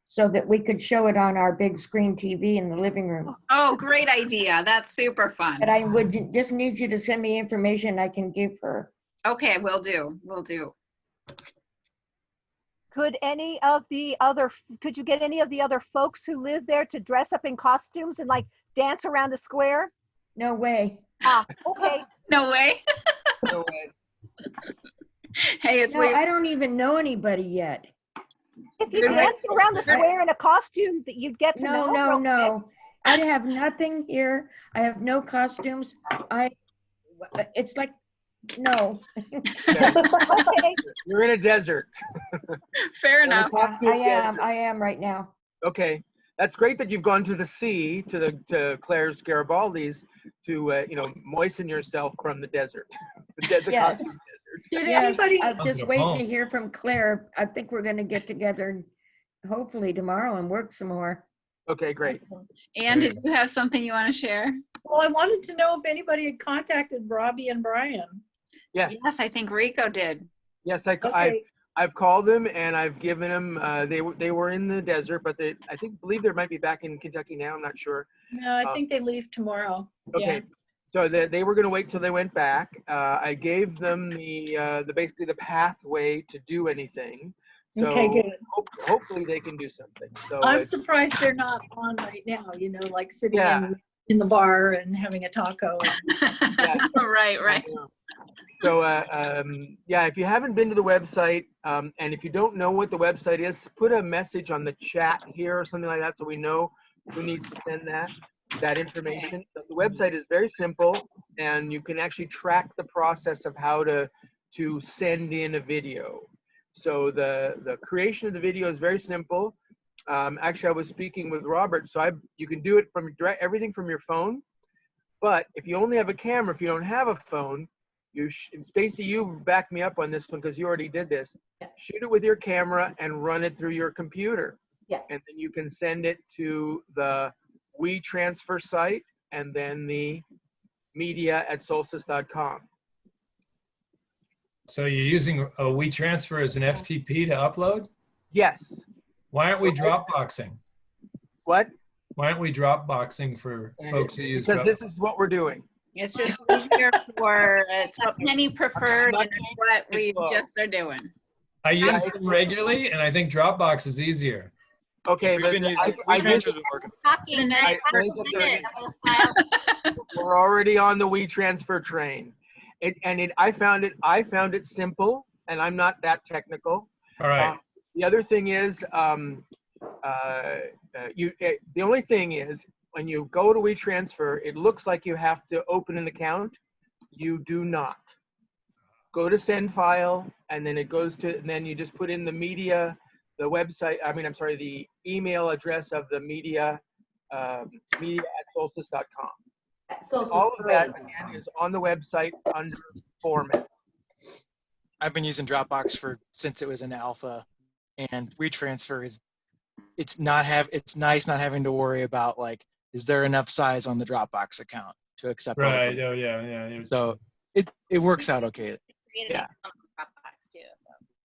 so that we could show it on our big screen TV in the living room. Oh, great idea. That's super fun. But I would just need you to send me information I can give her. Okay, will do. Will do. Could you get any of the other folks who live there to dress up in costumes and like dance around a square? No way. Ah, okay. No way. No way. Hey, it's I don't even know anybody yet. If you dance around the square in a costume, that you'd get to know. No. I have nothing here. I have no costumes. It's like, no. Okay. You're in a desert. Fair enough. I am right now. Okay. That's great that you've gone to the sea, to Claire's Garibaldi's, to moisten yourself from the desert. The Yes. costume desert. Did Yes, anybody? I'm just waiting to hear from Claire. I think we're going to get together hopefully tomorrow and work some more. Okay, great. Anne, did you have something you want to share? Well, I wanted to know if anybody had contacted Robbie and Brian. Yes. Yes, I think Rico did. Yes, Okay. I've called them and I've given them. They were in the desert, but believe they might be back in Kentucky now. I'm not sure. No, I think they leave tomorrow. Okay. Yeah. So they were going to wait till they went back. I gave them basically the pathway to do anything. So Okay, good. hopefully they can do something. So I'm surprised they're not on right now, like sitting in the bar and having a taco. Right. So if you haven't been to the website, and if you don't know what the website is, put a message on the chat here or something like that so we know who needs to send that information. But the website is very simple, and you can actually track the process of how to send in a video. So the creation of the video is very simple. Actually, I was speaking with Robert, so you can do it from everything from your phone. But if you only have a camera, if you don't have a phone, Stacy, you back me up on this one because you already did this. Shoot it with your camera and run it through your computer. Yeah. And then you can send it to the WeTransfer site and then the media@solstice.com. So you're using a WeTransfer as an FTP to upload? Yes. Why aren't we Dropboxing? What? Why aren't we Dropboxing for folks who use Because Dropbox? this is what we're doing. It's just easier for, it's what Penny preferred and it's what we just are doing. I use them regularly, and I think Dropbox is easier. Okay, but we're already on the WeTransfer train. I found it simple, and I'm not that technical. All right. The other thing is, the only thing is, when you go to WeTransfer, it looks like you have to open an account. You do not. Go to send file, and then it goes to, and then you just put in the media, the website, the email address of the media, media@solstice.com. All of that, again, is on the website under format. I've been using Dropbox since it was in alpha, and WeTransfer it's nice not having to worry about, like, is there enough size on the Dropbox account to accept all the Right. Oh yeah. So it works out okay. Yeah.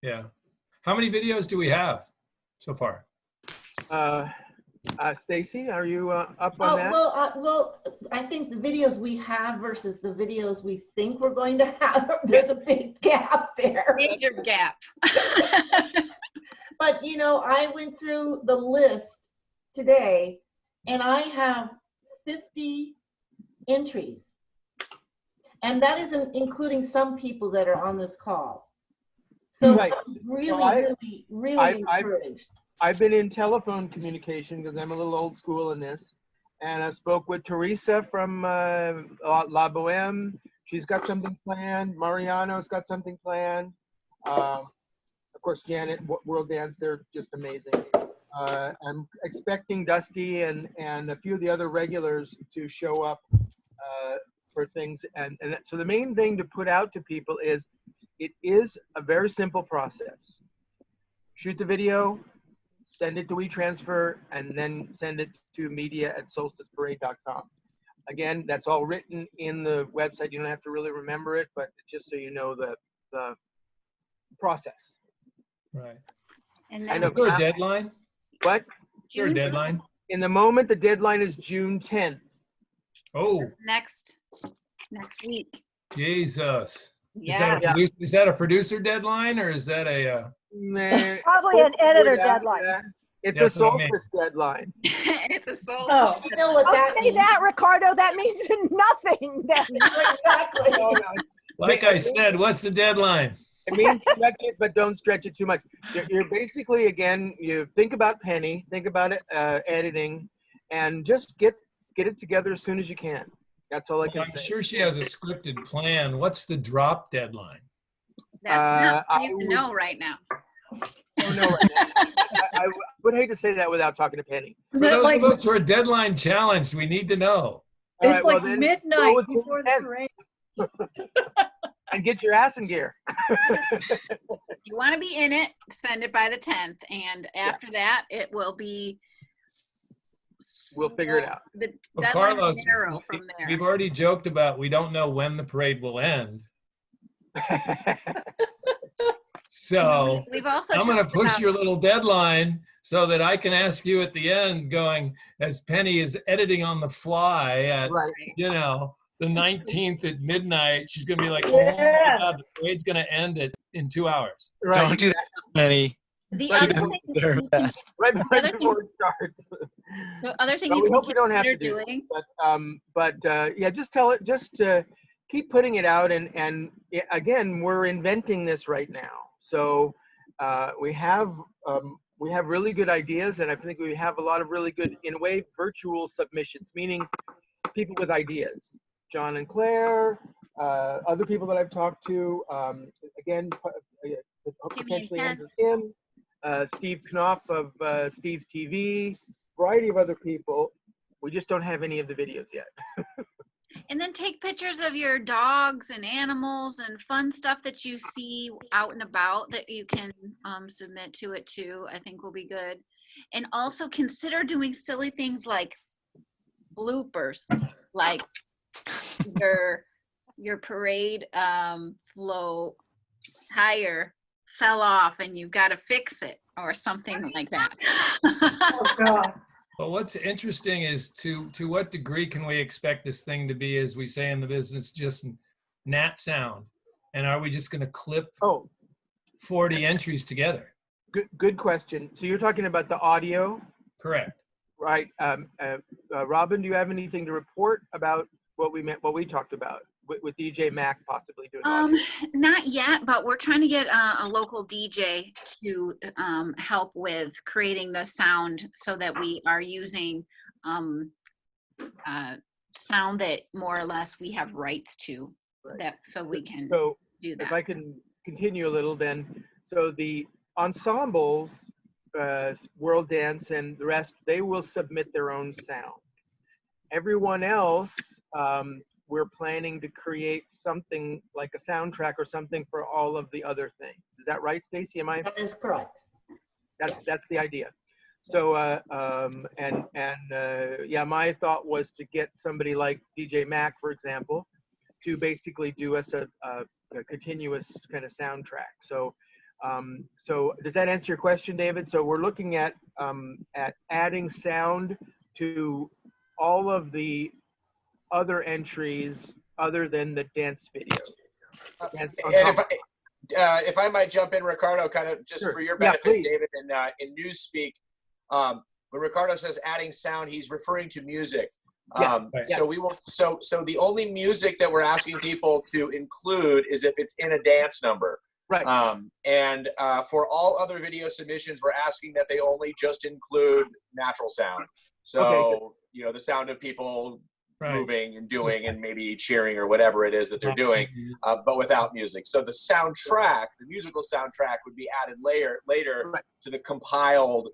Yeah. How many videos do we have so far? Stacy, are you up on that? Well, I think the videos we have versus the videos we think we're going to have, there's a big gap there. Major gap. But, I went through the list today, and I have 50 entries. And that isn't including some people that are on this call. So Right. I'm really encouraged. I've been in telephone communication because I'm a little old school in this. And I spoke with Teresa from La Boheme. She's got something planned. Mariano's got something planned. Of course, Janet, World Dance, they're just amazing. I'm expecting Dusty and a few of the other regulars to show up for things. And so the main thing to put out to people is, it is a very simple process. Shoot the video, send it to WeTransfer, and then send it to media@solsticeparade.com. Again, that's all written in the website. You don't have to really remember it, but just so you know the process. Right. And I then know. Is there a deadline? What? Is there a deadline? In the moment, the deadline is June 10th. Oh, next week. Jesus. Yeah. Is that a producer deadline, or is that a? Probably an editor deadline. It's That's a what I mean. solstice deadline. It's a solstice. Oh, you know what Don't that say means. that, Ricardo. That means nothing. Exactly. Like I said, what's the deadline? It means stretch it, but don't stretch it too much. You're basically, again, you think about Penny, think about it, editing, and just get it together as soon as you can. That's all I can I'm say. sure she has a scripted plan. What's the drop deadline? That's not I what you would- know right now. Oh, no, I would hate to say that without talking to Penny. For those of us who are deadline challenged, we need to know. All It's right, well, like then midnight go with before the 10th. parade. And get your ass in gear. You want to be in it, send it by the 10th. And after that, it will be. We'll figure it out. The Well, deadline Carlos, is narrow from there. we've already joked about we don't know when the parade will end. So We've also I'm going to talked push about- your little deadline so that I can ask you at the end, going, as Penny is editing on the fly at, the 19th at midnight, she's going to be like, oh my God, the parade's going to end in 2 hours. Don't do that, Penny. The She other doesn't thing- deserve that. Right other before it starts. The other thing But you we can hope we don't have to consider do doing. it. Yeah, just tell it. Just keep putting it out, and again, we're inventing this right now. So we have really good ideas, and I think we have a lot of really good, in a way, virtual submissions, meaning people with ideas. John and Claire, other people that I've talked to. Again, potentially Andrew Kim. Steve Knopf of Steve's TV, variety of other people. We just don't have any of the videos yet. And then take pictures of your dogs and animals and fun stuff that you see out and about that you can submit to it too. I think will be good. And also consider doing silly things like bloopers, like your parade float tire fell off and you've got to fix it or something like that. Oh, God. Well, what's interesting is to what degree can we expect this thing to be, as we say in the business, just nat sound? And are we just going to clip 40 entries together? Good question. So you're talking about the audio? Correct. Right. Robin, do you have anything to report about what we talked about with DJ Mac possibly doing audio? Not yet, but we're trying to get a local DJ to help with creating the sound so that we are using sound that more or less we have rights to, that so we can do that. If I can continue a little then, so the ensembles, World Dance and the rest, they will submit their own sound. Everyone else, we're planning to create something like a soundtrack or something for all of the other things. Is that right, Stacy? That is correct. That's the idea. So yeah, my thought was to get somebody like DJ Mac, for example, to basically do us a continuous kind of soundtrack. So so does that answer your question, David? So we're looking at adding sound to all of the other entries other than the dance video. And if I might jump in, Ricardo, kind of just for your benefit, David, in Newspeak, when Ricardo says adding sound, he's referring to music. So we will. So the only music that we're asking people to include is if it's in a dance number. Right. And for all other video submissions, we're asking that they only just include natural sound. So you know, the sound of people moving and doing and maybe cheering or whatever it is that they're doing, but without music. So the soundtrack, the musical soundtrack, would be added later to the compiled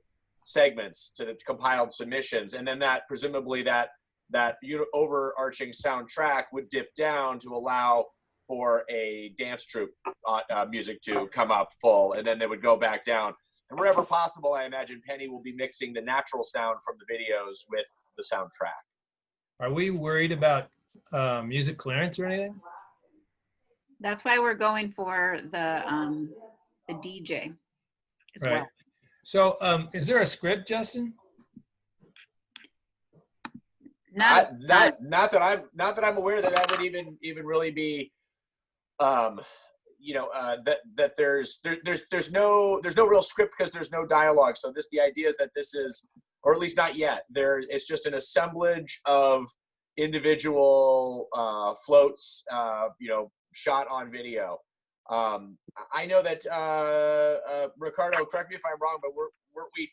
segments, to the compiled submissions, and then that presumably that overarching soundtrack would dip down to allow for a dance troupe music to come up full, and then they would go back down. And wherever possible, I imagine Penny will be mixing the natural sound from the videos with the soundtrack. Are we worried about music clearance or anything? That's why we're going for the DJ as well. So is there a script, Justin? Not that I'm aware that would even really be, you know, that there's no real script because there's no dialogue. So the idea is that this is, or at least not yet, it's just an assemblage of individual floats, you know, shot on video. I know that Ricardo, correct me if I'm wrong, but weren't we?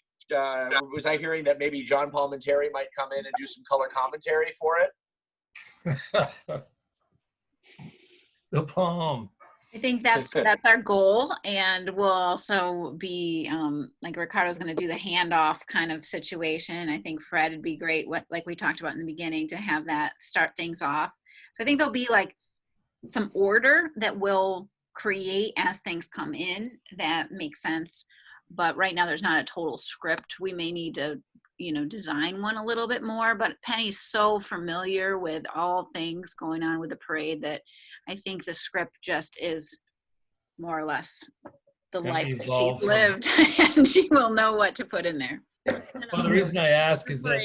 Was I hearing that maybe John Palmentary might come in and do some color commentary for it? The palm. I think that's our goal, and we'll also be like Ricardo's going to do the handoff kind of situation. I think Fred would be great, like we talked about in the beginning, to have that start things off. So I think there'll be like some order that we'll create as things come in that makes sense. But right now there's not a total script. We may need to, you know, design one a little bit more, but Penny's so familiar with all things going on with the parade that I think the script just is more or less the life that she's lived, and she will know what to put in there. Well, the reason I ask is that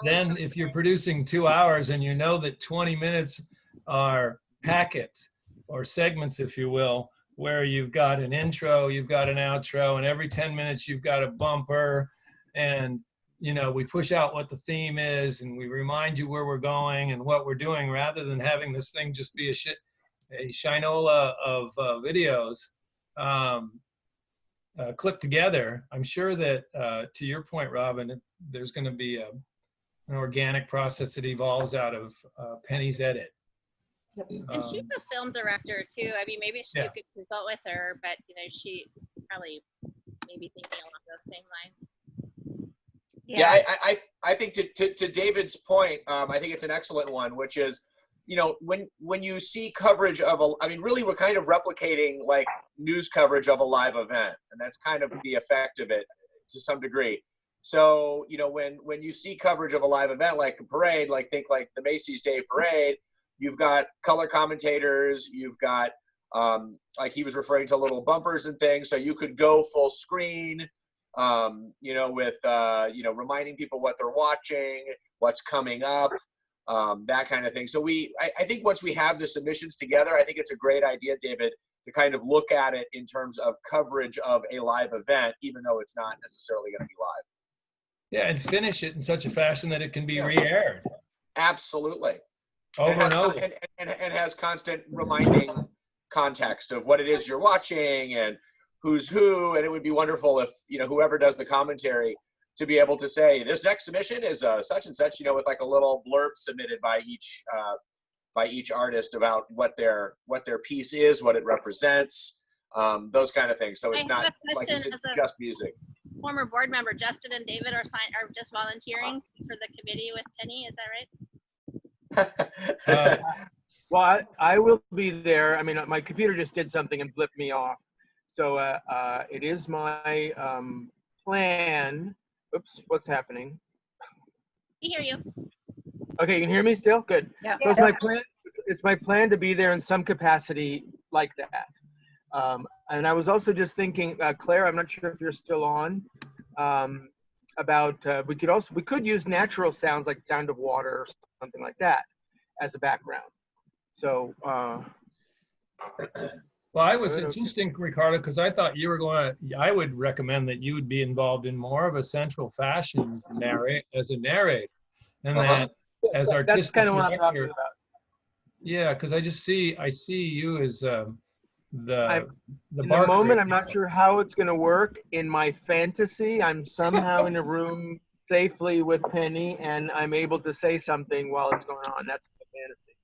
then if you're producing 2 hours and you know that 20 minutes are packets or segments, if you will, where you've got an intro, you've got an outro, and every 10 minutes you've got a bumper, and you know, we push out what the theme is and we remind you where we're going and what we're doing, rather than having this thing just be a shinola of videos clipped together. I'm sure that, to your point, Robin, there's going to be an organic process that evolves out of Penny's edit. And she's a film director too. I mean, maybe you could consult with her, but you know, she probably maybe thinking along those same lines. Yeah, I think to David's point, I think it's an excellent one, which is, you know, when you see coverage of I mean, really we're kind of replicating like news coverage of a live event, and that's kind of the effect of it to some degree. So, you know, when you see coverage of a live event like a parade, like think like the Macy's Day Parade, you've got color commentators, you've got like he was referring to little bumpers and things, so you could go full screen. You know, with, you know, reminding people what they're watching, what's coming up, that kind of thing. So I think once we have the submissions together, I think it's a great idea, David, to kind of look at it in terms of coverage of a live event, even though it's not necessarily going to be live. Yeah, and finish it in such a fashion that it can be re-aired. Absolutely. Over and over. And has constant reminding context of what it is you're watching and who's who, and it would be wonderful if, you know, whoever does the commentary to be able to say this next submission is such and such, you know, with like a little blurb submitted by each artist about what their piece is, what it represents, those kind of things. So it's not like you said, just music. Former board member Justin and David are just volunteering for the committee with Penny. Is that right? Well, I will be there. I mean, my computer just did something and flipped me off. So it is my plan. Oops, what's happening? We hear you. Okay, you can hear me still? Good. Yeah. So it's my plan. It's my plan to be there in some capacity like that. And I was also just thinking, Claire, I'm not sure if you're still on. About we could use natural sounds like sound of water or something like that as a background. So. Well, it's interesting, Ricardo, because I thought you were I would recommend that you would be involved in more of a central fashion as a narrator. And that as artistic That's kind of what I'm talking about. Yeah, because I see you as the in the moment, I'm not sure how it's going to work. In my fantasy, I'm somehow in a room safely with Penny, and I'm able to say something while it's going on. That's my fantasy.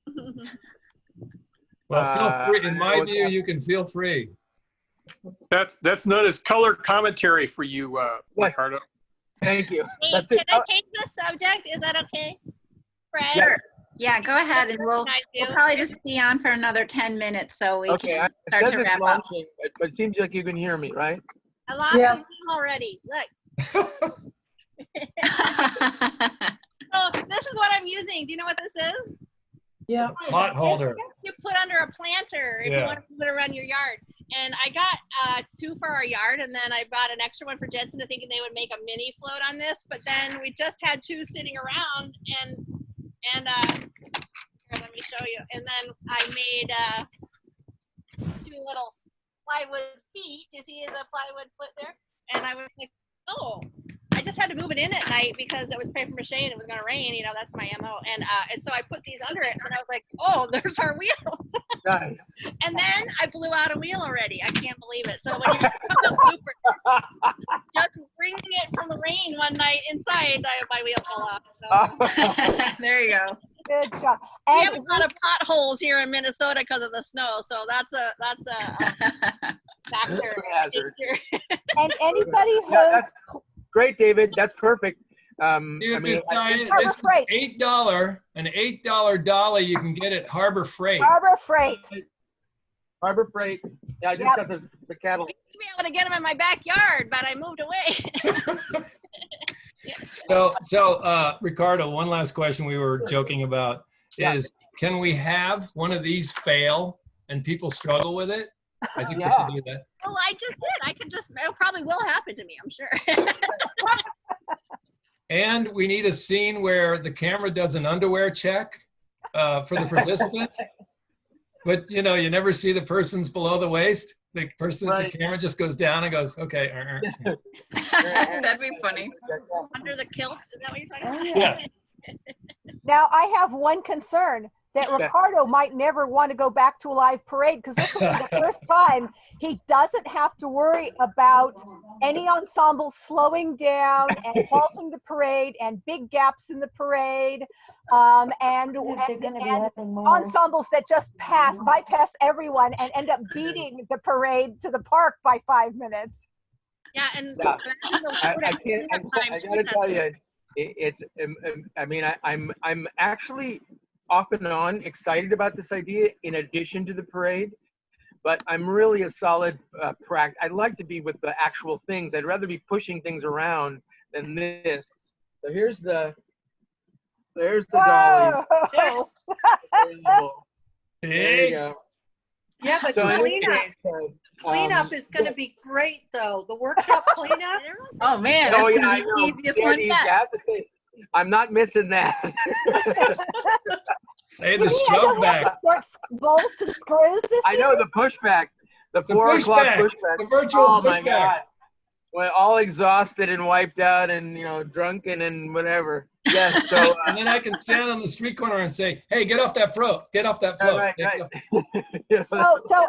Well, feel free. In my view, you can feel free. That's known as color commentary for you, Ricardo. Thank you. Hey, can I change the subject? Is that okay, Fred? Sure. Yeah, go ahead, and we'll probably just be on for another 10 minutes, so we can start to wrap up. But it seems like you can hear me, right? I lost the Zoom already. Look. So this is what I'm using. Do you know what this is? Yeah. Pot holder. You put under a planter if you want to put it around your yard. And I got 2 for our yard, and then I bought an extra one for Jensen, thinking they would make a mini float on this. But then we just had 2 sitting around, and here, let me show you. And then I made 2 little plywood feet. You see the plywood foot there? And I was like, oh. I just had to move it in at night because it was paper mache and it was going to rain. You know, that's my MO. And so I put these under it, and I was like, oh, there's our wheels. Nice. And then I blew out a wheel already. I can't believe it. So when you just bringing it from the rain one night inside, my wheel fell off. So. There you go. Good job. We have a lot of potholes here in Minnesota because of the snow, so that's a factor. And anybody who great, David. That's perfect. Dude, I mean, this $8, an $8 dolly you can get at Harbor Freight. Harbor Freight. Harbor Freight. Yeah, I just got the cattle. Used to be able to get them in my backyard, but I moved away. So Ricardo, one last question we were joking about is, can we have one of these fail and people struggle with it? I think we should do that. Well, I just did. It probably will happen to me, I'm sure. And we need a scene where the camera does an underwear check for the participants. But, you know, you never see the person's below the waist. The camera just goes down and goes, okay. That'd be funny. Under the kilt, is that what you're talking about? Yes. Now, I have one concern. That Ricardo might never want to go back to a live parade, because this will be the first time he doesn't have to worry about any ensembles slowing down and halting the parade and big gaps in the parade, and ensembles that just bypass everyone and end up beating the parade to the park by 5 minutes. Yeah, and Yeah. imagine the I loadout can't. cleanup time I too, gotta tell Justin. you, it's. I mean, I'm actually off and on excited about this idea. In addition to the parade, but I'm really a solid I'd like to be with the actual things. I'd rather be pushing things around than this. So there's the dollies. Whoa! Available. There you See? go. Yeah, but So in any cleanup, case, cleanup is going to be great, though. The workshop cleanup. Oh man, oh that's yeah, gonna I be know. the easiest Yeah, one you yet. have to say, I'm not missing that. Hey, You the mean I shove don't have back. to start bolts and screws this I know year? the pushback, the The 4 o'clock pushback. pushback. The virtual Oh my pushback. God. We're all exhausted and wiped out and, drunken and whatever. Yes, so. And then I can stand on the street corner and say, "Hey, get off that float! Get off that float!" Right. So,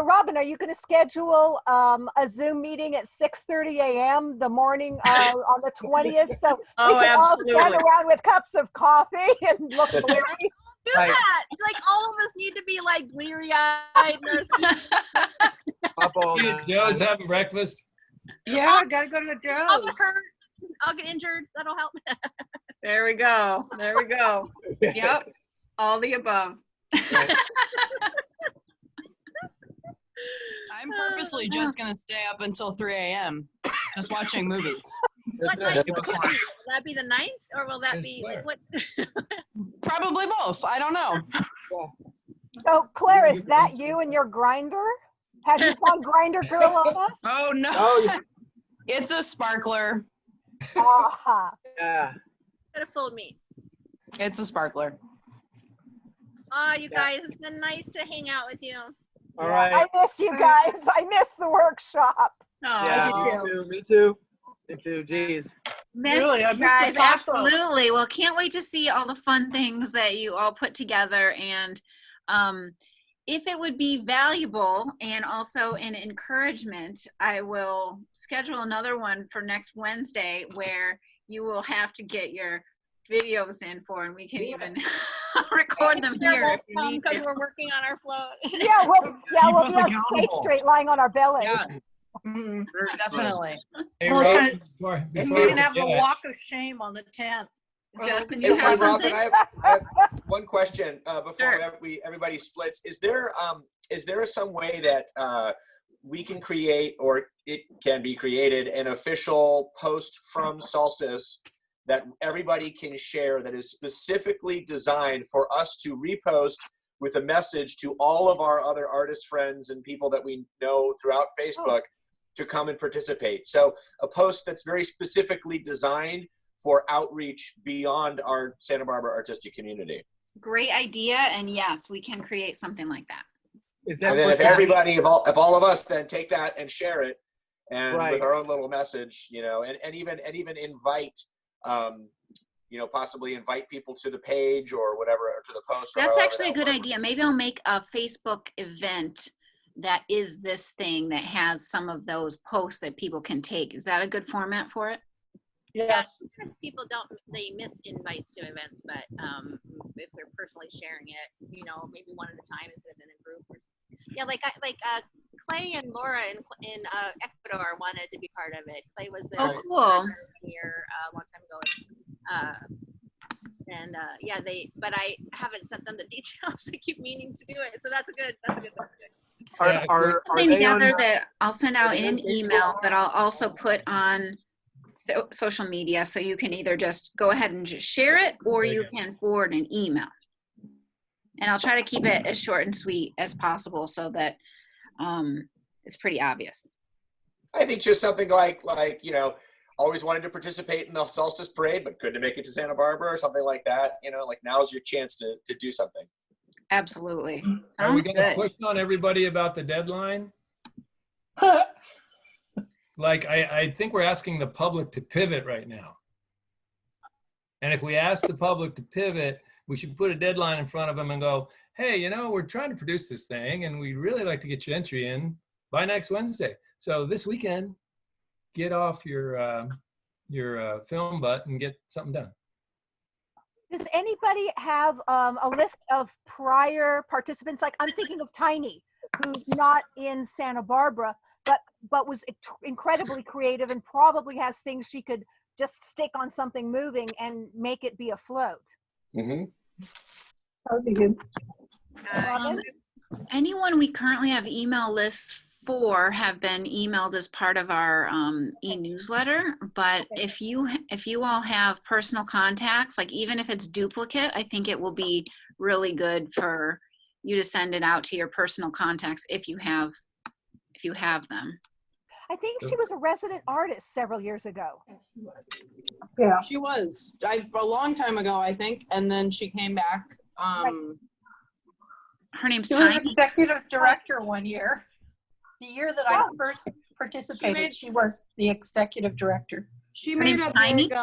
Robin, are you going to schedule a Zoom meeting at 6:30 a.m. the morning on the 20th? So Oh, we can all stand absolutely. around with cups of coffee and look blurry. Do that. It's like all of us need to be like bleary-eyed nurses. Up all Hey, night. Joe's having breakfast. Yeah, I got to go to I'll Joe's. get hurt. I'll get injured. That'll help. There we go. There we go. Yep. All the above. I'm purposely just gonna stay up until 3 a.m. just watching movies. What night will that be? Will that be the 9th, or will that be like what? Probably both. I don't know. So, Claire, is that you and your grinder? Have you gone grinder girl on us? Oh no. Oh, yeah. It's a sparkler. Ah. Yeah. Could have fooled me. It's a sparkler. You guys, it's been nice to hang out with you. All Yeah, right. I miss you guys. I miss the workshop. Oh, Yeah, me too. Jeez. Miss Really, I you miss guys, the taco. absolutely. Well, can't wait to see all the fun things that you all put together. And if it would be valuable and also an encouragement, I will schedule another one for next Wednesday where you will have to get your videos in for, and we can even record them here if you need because to. we're working on our float. Yeah, we'll us be on State accountable. Street lying on our bellies. Yeah. Definitely. Hey, Well, Rob, can- before We I can have a forget, walk of shame on the 10th. Justin, Hey, you hey, have Robin, something? I have one question before Sure. everybody splits. Is there some way that we can create, or it can be created, an official post from Solstice that everybody can share that is specifically designed for us to repost with a message to all of our other artist friends and people that we know throughout Facebook to come and participate? So a post that's very specifically designed for outreach beyond our Santa Barbara artistic community. Great idea, and yes, we can create something like that. And then if everybody, if all of us then take that and share it, and Right. with our own little message, and even invite, possibly invite people to the page or whatever, or to the post. That's actually a good idea. Maybe I'll make a Facebook event that is this thing that has some of those posts that people can take. Is that a good format for it? Yes. Sometimes people they miss invites to events, but if they're personally sharing it, maybe one at a time instead of in a group. Yeah, Clay and Laura in Ecuador wanted to be part of it. Clay was there cool. here a long time ago. But I haven't sent them the details. I keep meaning to do it, so that's a good thing. Something together that I'll send out in an email, but I'll also put on social media, so you can either just go ahead and just share it, or you can forward an email. And I'll try to keep it as short and sweet as possible so that it's pretty obvious. I think just something like always wanted to participate in the Solstice Parade, but couldn't make it to Santa Barbara, or something like that. Now's your chance to do something. Absolutely. are we Sounds going to good. push on everybody about the deadline? I think we're asking the public to pivot right now. And if we ask the public to pivot, we should put a deadline in front of them and go, hey, we're trying to produce this thing and we'd really like to get your entry in by next Wednesday. So this weekend, get off your film butt and get something done. Does anybody have a list of prior participants? Like, I'm thinking of Tiny, who's not in Santa Barbara, but but was incredibly creative and probably has things she could just stick on something moving and make it be a float. Mm-hmm. That would be good. Anyone we currently have email lists for have been emailed as part of our e-newsletter, but if you all have personal contacts, like even if it's duplicate, I think it will be really good for you to send it out to your personal contacts if you have them. I think she was a resident artist several years ago. Yeah. She was. A long time ago, I think, and then she came back. Her name's She was Tiny. executive director one year. The year that I first participated, she was the executive director. She Her made name's a Tiny? big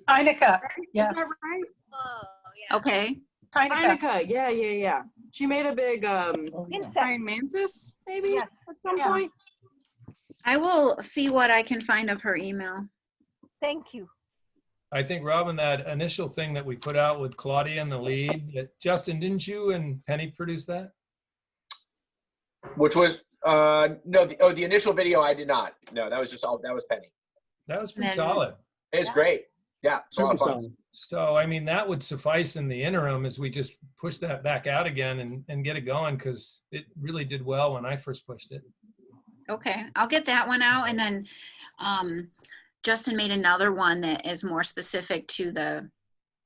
Heineke, yes. Is that right? Oh, yeah. Okay. Heineke, yeah. She made a big Insects. praying mantis, maybe Yes. at some Yeah. point. I will see what I can find of her email. Thank you. I think, Robin, that initial thing that we put out with Claudia in the lead, Justin, didn't you and Penny produce that? Which was no, the initial video I did not. No, that was Penny. That was pretty solid. It's great. Yeah, it's a lot of fun. So, I mean, that would suffice in the interim as we just push that back out again and get it going, because it really did well when I first pushed it. Okay, I'll get that one out, and then Justin made another one that is more specific to the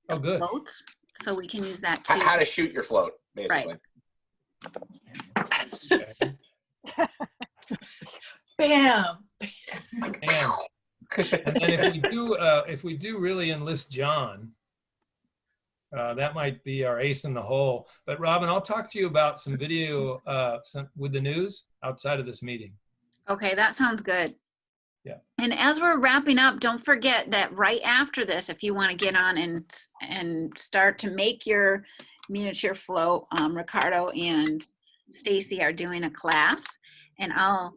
good floats, so we can use that too. How to shoot your float, basically. Right. Bam. And then if we do really enlist John, that might be our ace in the hole. But Robin, I'll talk to you about some video with the news outside of this meeting. Okay, that sounds good. Yeah. And as we're wrapping up, don't forget that right after this, if you want to get on and start to make your miniature float, Ricardo and Stacy are doing a class, and I'll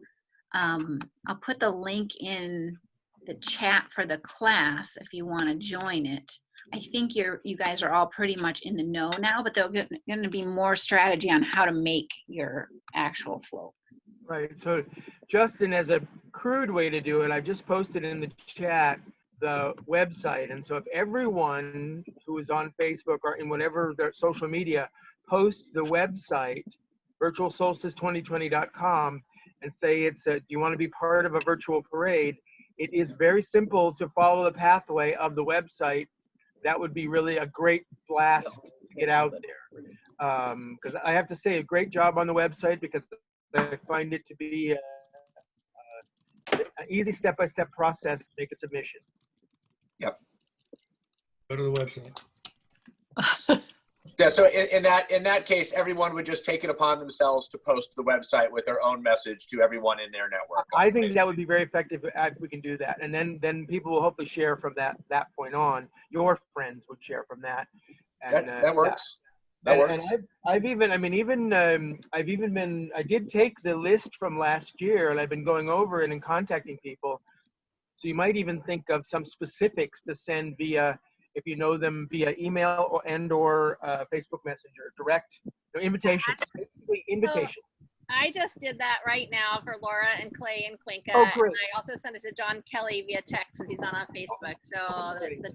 put the link in the chat for the class if you want to join it. I think you guys are all pretty much in the know now, but there's going to be more strategy on how to make your actual float. Right. So, Justin, as a crude way to do it, I've just posted in the chat the website. And so if everyone who is on Facebook or in whatever their social media posts the website, virtualsolstice2020.com, and say do you want to be part of a virtual parade? It is very simple to follow the pathway of the website. That would be really a great blast to get out there. Because I have to say, a great job on the website, because I find it to be an easy step-by-step process to make a submission. Yep. Go to the website. Yeah. So in that case, everyone would just take it upon themselves to post to the website with their own message to everyone in their network. I think that would be very effective if we can do that, and then people will hopefully share from that point on. Your friends would share from that. And, that works. That works. And I did take the list from last year, and I've been going over it and contacting people. So you might even think of some specifics to send via, if you know them, via email or Facebook Messenger, direct invitations. Invitation. I just did that right now for Laura and Clay and Quinka. Oh, great. And I also sent it to John Kelly via text because he's on Facebook. So it's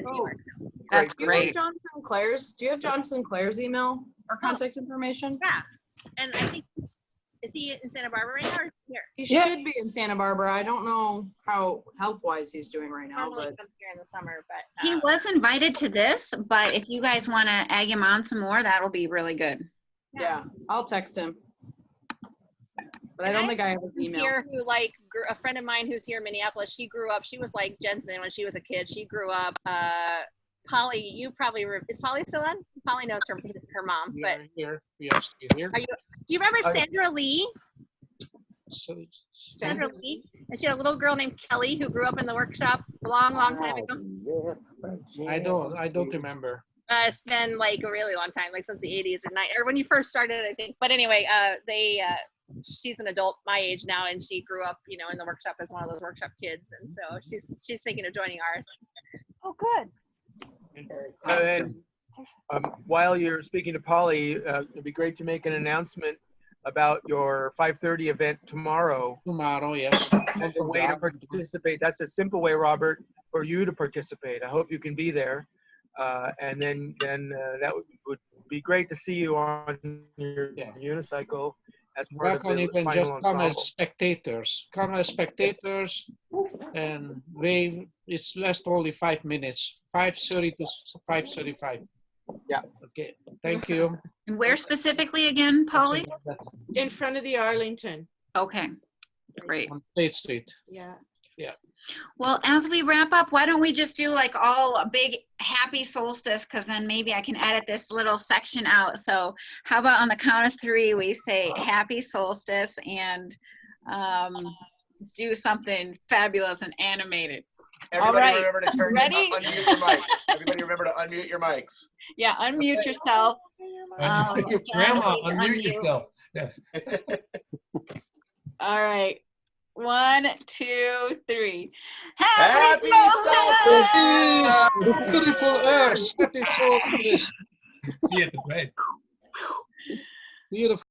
works. That's great. Do you have John Sinclair's email or contact information? Yeah. And I think, is he in Santa Barbara right now or is he here? He should be in Santa Barbara. I don't know how health-wise he's doing right now. Normally But comes here in the summer, but He was invited to this, but if you guys want to egg him on some more, that'll be really good. yeah, I'll text him. But I don't think I have his email. Here who a friend of mine who's here in Minneapolis, she grew up, she was like Jensen when she was a kid. She grew up, Polly, you probably, is Polly still on? Polly knows her mom, but. Here. Yes, here. Do you remember Sandra Lee? Sandra Lee? And she had a little girl named Kelly who grew up in the workshop a long time ago. I don't remember. It's been like a really long time, like since the 80s or when you first started, I think. But anyway, she's an adult my age now, and she grew up, in the workshop as one of those workshop kids, and so she's thinking of joining ours. Oh, good. And while you're speaking to Polly, it'd be great to make an announcement. about your 5:30 event tomorrow. Tomorrow, yes. As a way to participate. That's a simple way, Robert, for you to participate. I hope you can be there. And then that would be great to see you on your unicycle as part of Can the even just final come as ensemble. spectators. Come as spectators and wave. It's last only 5 minutes, 5:30 to 5:35. Yeah. Okay. Thank you. And where specifically again, Polly? In front of the Arlington. Okay, great. On State Street. Yeah. Yeah. Well, as we wrap up, why don't we just do like all a big happy solstice, because then maybe I can edit this little section out. So how about on the count of 3, we say happy solstice and do something fabulous and animated. Everybody all right. remember to Ready? Unmute your mic. Everybody remember to unmute your mics. Yeah, unmute yourself. Grandma, John, unmute yourself. Yes. All right. 1, 2, 3. Happy solstice! Beautiful Earth. Happy solstice. See you at the parade. Beautiful.